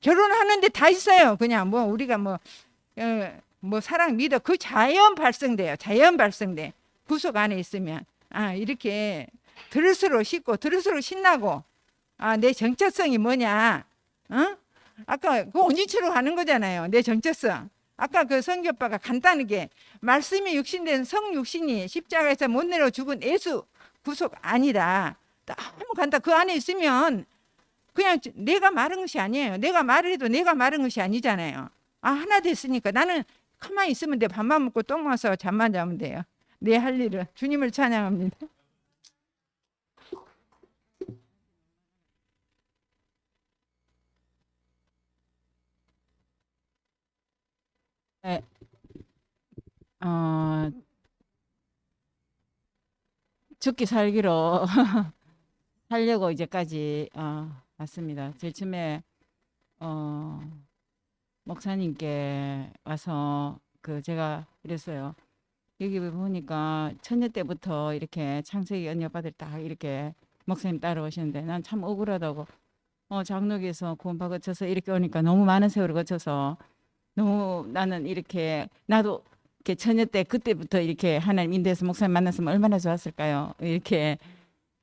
결혼하는데 다 있어요. 그냥 뭐 우리가 뭐 사랑 믿어 그 자연 발생돼요. 자연 발생돼. 구속 안에 있으면 이렇게 들을수록 쉽고 들을수록 신나고 내 정체성이 뭐냐? 아까 그 온지치로 하는 거잖아요. 내 정체성. 아까 그 성교빠가 간단하게 말씀이 육신된 성육신이 십자가에서 못 내려 죽은 예수 구속 아니라 너무 간단. 그 안에 있으면 그냥 내가 말한 것이 아니에요. 내가 말을 해도 내가 말한 것이 아니잖아요. 하나 됐으니까 나는 가만히 있으면 돼. 밥만 먹고 똥 마서 잠만 자면 돼요. 내 할 일은 주님을 찬양합니다. 네. 죽기 살기로 살려고 이제까지 왔습니다. 제일 처음에 목사님께 와서 제가 그랬어요. 여기 보니까 처녀 때부터 이렇게 창세기 언니아빠들 딱 이렇게 목사님 따라오시는데 난 참 억울하다고. 장로교에서 구원파 거쳐서 이렇게 오니까 너무 많은 세월을 거쳐서 너무 나는 이렇게 나도 이렇게 처녀 때 그때부터 이렇게 하나님 인도에서 목사님 만났으면 얼마나 좋았을까요? 이렇게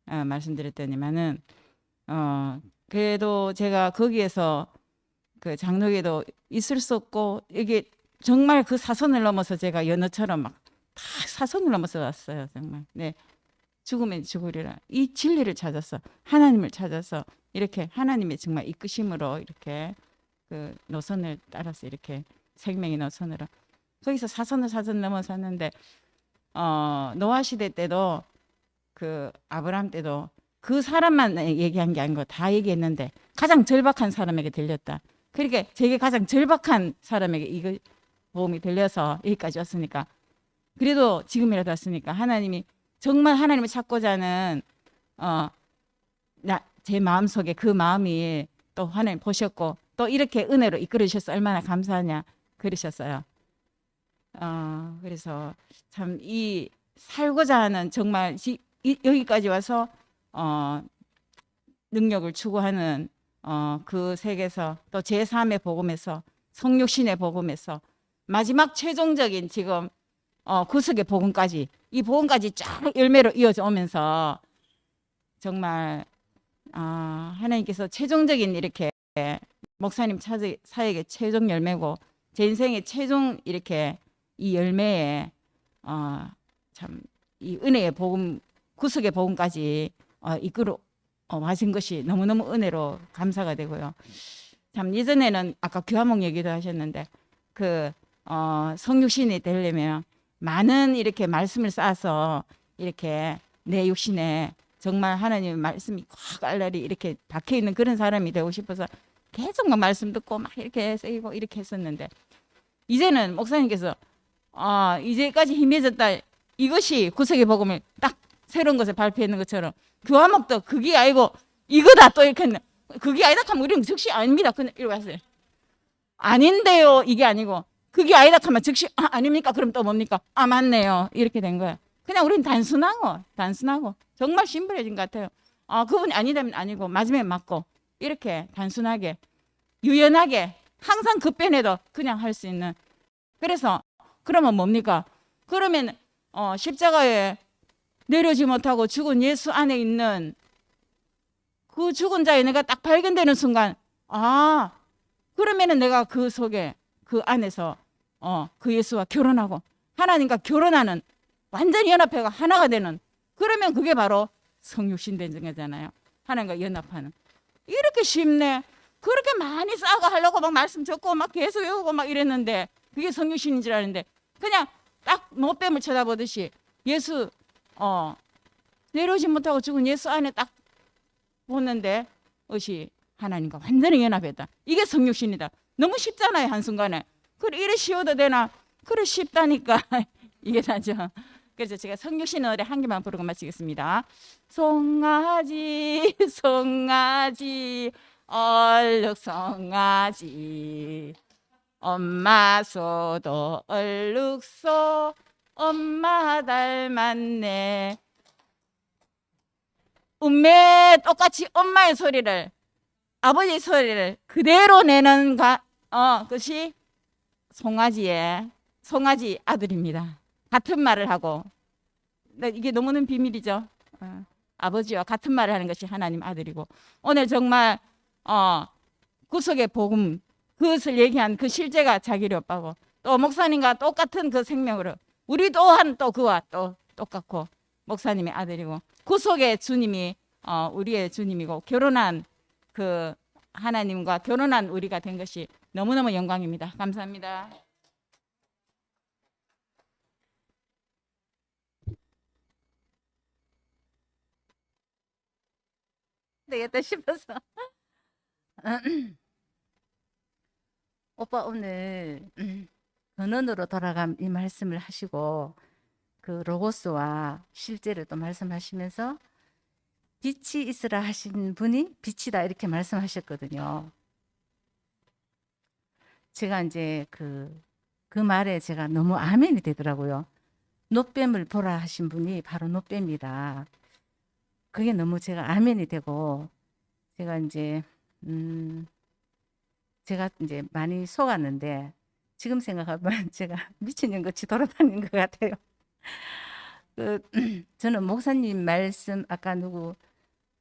말씀드렸더니만은 그래도 제가 거기에서 그 장로교도 있을 수 없고 이게 정말 그 사선을 넘어서 제가 연어처럼 막 다 사선을 넘어서 왔어요. 정말. 네. 죽으면 죽으리라. 이 진리를 찾아서 하나님을 찾아서 이렇게 하나님의 정말 이끄심으로 이렇게 그 노선을 따라서 이렇게 생명의 노선으로 거기서 사선을 넘어섰는데 노아 시대 때도 그 아브라함 때도 그 사람만 얘기한 게 아니고 다 얘기했는데 가장 절박한 사람에게 들렸다. 그러니까 제게 가장 절박한 사람에게 이거 도움이 들려서 여기까지 왔으니까 그래도 지금이라도 왔으니까 하나님이 정말 하나님을 찾고자 하는 제 마음속에 그 마음이 또 하나님 보셨고 또 이렇게 은혜로 이끌어 주셔서 얼마나 감사하냐 그러셨어요. 그래서 참 이 살고자 하는 정말 여기까지 와서 능력을 추구하는 그 세계에서 또 제3의 복음에서 성육신의 복음에서 마지막 최종적인 지금 구속의 복음까지 이 복음까지 쫙 열매로 이어져 오면서 정말 하나님께서 최종적인 이렇게 목사님 사역의 최종 열매고 제 인생의 최종 이렇게 이 열매에 참 이 은혜의 복음 구속의 복음까지 이끌어 하신 것이 너무너무 은혜로 감사가 되고요. 참 예전에는 아까 교화목 얘기도 하셨는데 그 성육신이 되려면 많은 이렇게 말씀을 쌓아서 이렇게 내 육신에 정말 하나님의 말씀이 꽉 알랄이 이렇게 박혀 있는 그런 사람이 되고 싶어서 계속 막 말씀 듣고 막 이렇게 쓰이고 이렇게 했었는데 이제는 목사님께서 이제까지 힘해졌다. 이것이 구속의 복음을 딱 새로운 것을 발표했는 것처럼 교화목도 그게 아니고 이거다 또 이렇게 했네. 그게 아니다 하면 우리는 즉시 아닙니다. 그냥 이러고 왔어요. 아닌데요. 이게 아니고 그게 아니다 하면 즉시 아닙니까? 그럼 또 뭡니까? 맞네요. 이렇게 된 거예요. 그냥 우리는 단순하고 정말 심플해진 것 같아요. 그분이 아니다면 아니고 맞으면 맞고 이렇게 단순하게 유연하게 항상 급변해도 그냥 할 수 있는. 그래서 그러면 뭡니까? 그러면 십자가에 내려오지 못하고 죽은 예수 안에 있는 그 죽은 자의 내가 딱 발견되는 순간 그러면은 내가 그 속에 그 안에서 그 예수와 결혼하고 하나님과 결혼하는 완전히 연합해가 하나가 되는 그러면 그게 바로 성육신 된 거잖아요. 하나님과 연합하는. 이렇게 쉽네. 그렇게 많이 쌓아가 하려고 막 말씀 적고 막 계속 외우고 막 이랬는데 그게 성육신인 줄 아는데 그냥 딱 못뱀을 쳐다보듯이 예수 내려오지 못하고 죽은 예수 안에 딱 보는데 것이 하나님과 완전히 연합했다. 이게 성육신이다. 너무 쉽잖아요. 한순간에. 그래 이래 쉬워도 되나? 그래 쉽다니까. 이게 다죠. 그래서 제가 성육신 노래 한 개만 부르고 마치겠습니다. 송아지 송아지 얼룩 송아지 엄마 소도 얼룩소 엄마 닮았네. 음매 똑같이 엄마의 소리를 아버지 소리를 그대로 내는 것이 송아지 아들입니다. 같은 말을 하고, 이게 너무는 비밀이죠. 아버지와 같은 말을 하는 것이 하나님 아들이고, 오늘 정말 구속의 복음, 그것을 얘기한 그 실제가 자기리 오빠고, 또 목사님과 똑같은 그 생명으로 우리 또한 또 그와 또 똑같고 목사님의 아들이고, 구속의 주님이 우리의 주님이고, 결혼한 그 하나님과 결혼한 우리가 된 것이 너무너무 영광입니다. 감사합니다. 되겠다 싶어서. 오빠 오늘 근원으로 돌아감 이 말씀을 하시고, 그 로고스와 실제를 또 말씀하시면서 빛이 있으라 하신 분이 빛이다 이렇게 말씀하셨거든요. 제가 이제 그 말에 제가 너무 아멘이 되더라고요. 놋뱀을 보라 하신 분이 바로 놋뱀이다. 그게 너무 제가 아멘이 되고, 제가 이제 많이 속았는데, 지금 생각하면 제가 미친년 같이 돌아다닌 것 같아요. 저는 목사님 말씀, 아까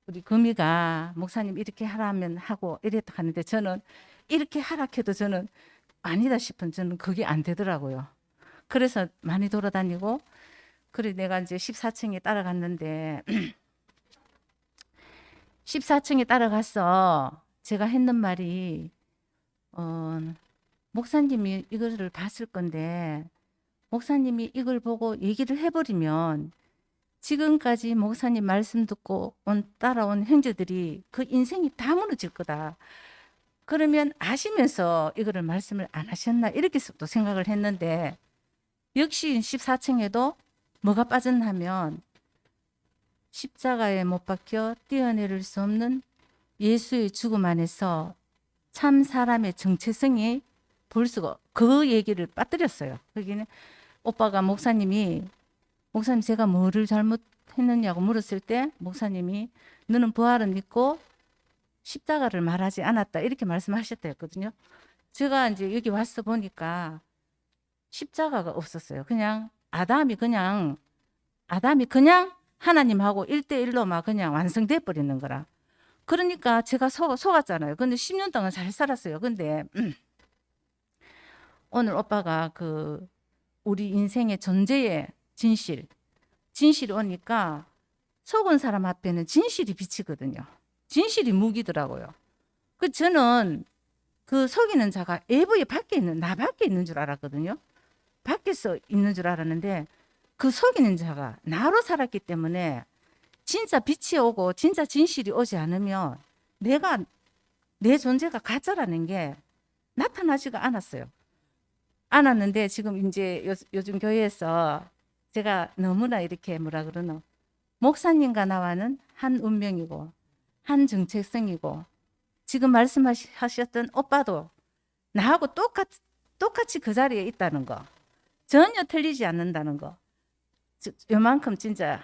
우리 금이가 목사님 이렇게 하라면 하고 이랬다 하는데, 저는 이렇게 하라 해도 저는 아니다 싶은, 저는 그게 안 되더라고요. 그래서 많이 돌아다니고, 그래 내가 이제 14층에 따라갔는데 14층에 따라가서 제가 했는 말이, 목사님이 이거를 봤을 건데 목사님이 이걸 보고 얘기를 해버리면 지금까지 목사님 말씀 듣고 따라온 형제들이 그 인생이 다 무너질 거다. 그러면 아시면서 이거를 말씀을 안 하셨나 이렇게 또 생각을 했는데, 역시 14층에도 뭐가 빠졌냐면 십자가에 못 박혀 뛰어내릴 수 없는 예수의 죽음 안에서 참 사람의 정체성이 볼 수가, 그 얘기를 빠뜨렸어요. 거기는 오빠가 목사님 제가 뭐를 잘못했느냐고 물었을 때 목사님이 너는 부활은 믿고 십자가를 말하지 않았다 이렇게 말씀하셨다 했거든요. 제가 이제 여기 와서 보니까 십자가가 없었어요. 그냥 아담이 그냥 하나님하고 1대1로 막 그냥 완성돼 버리는 거라. 그러니까 제가 속았잖아요. 근데 10년 동안 잘 살았어요. 근데 오늘 오빠가 그 우리 인생의 존재의 진실이 오니까 속은 사람 앞에는 진실이 비치거든요. 진실이 무기더라고요. 저는 그 속이는 자가 외부에 나 밖에 있는 줄 알았거든요. 밖에서 있는 줄 알았는데, 그 속이는 자가 나로 살았기 때문에 진짜 빛이 오고 진짜 진실이 오지 않으면 내 존재가 가짜라는 게 나타나지가 않았는데, 지금 이제 요즘 교회에서 제가 너무나 이렇게 목사님과 나와는 한 운명이고 한 정체성이고, 지금 말씀하셨던 오빠도 나하고 똑같이 그 자리에 있다는 거, 전혀 틀리지 않는다는 거, 요만큼 진짜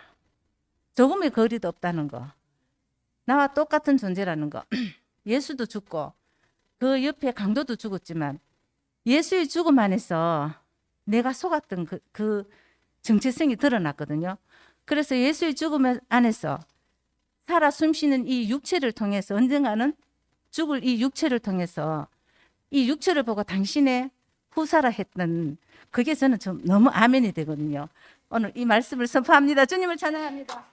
조금의 거리도 없다는 거, 나와 똑같은 존재라는 거. 예수도 죽고 그 옆에 강도도 죽었지만 예수의 죽음 안에서 내가 속았던 그 정체성이 드러났거든요. 그래서 예수의 죽음 안에서 살아 숨쉬는 이 육체를 통해서 언젠가는 죽을 이 육체를 통해서 이 육체를 보고 당신의 후사라 했던 그게 저는 좀 너무 아멘이 되거든요. 오늘 이 말씀을 선포합니다. 주님을 찬양합니다.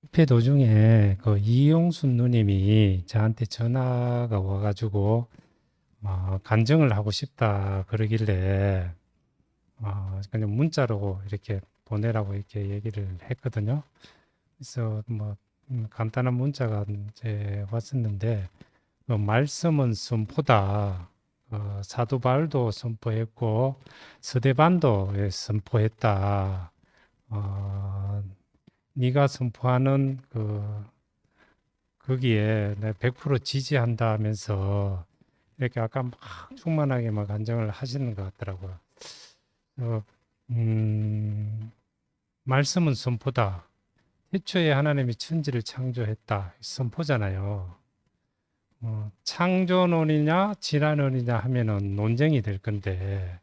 집회 도중에 그 이용순 누님이 저한테 전화가 와가지고 간증을 하고 싶다 그러길래 그냥 문자로 이렇게 보내라고 이렇게 얘기를 했거든요. 그래서 간단한 문자가 이제 왔었는데, 그 말씀은 선포다. 사도 바울도 선포했고 스데반도 선포했다. 네가 선포하는 거기에 내가 100% 지지한다 하면서 이렇게 아까 막 충만하게 막 간증을 하시는 것 같더라고요. 말씀은 선포다. 태초에 하나님이 천지를 창조했다. 선포잖아요. 창조론이냐 질환론이냐 하면은 논쟁이 될 건데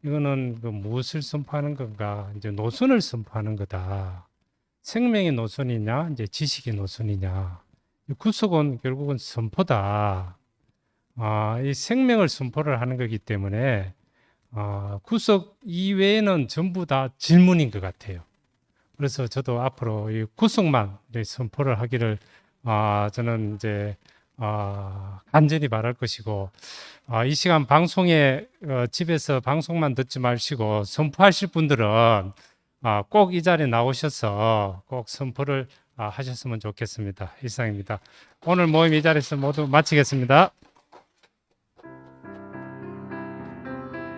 이거는 그 무엇을 선포하는 건가? 이제 노선을 선포하는 거다. 생명의 노선이냐, 이제 지식의 노선이냐. 구속은 결국은 선포다. 이 생명을 선포를 하는 거기 때문에 구속 이외에는 전부 다 질문인 것 같아요. 그래서 저도 앞으로 이 구속만 이제 선포를 하기를 저는 이제 간절히 바랄 것이고 이 시간 방송에 집에서 방송만 듣지 마시고 선포하실 분들은 꼭 이 자리에 나오셔서 꼭 선포를 하셨으면 좋겠습니다. 이상입니다. 오늘 모임 이 자리에서 모두 마치겠습니다.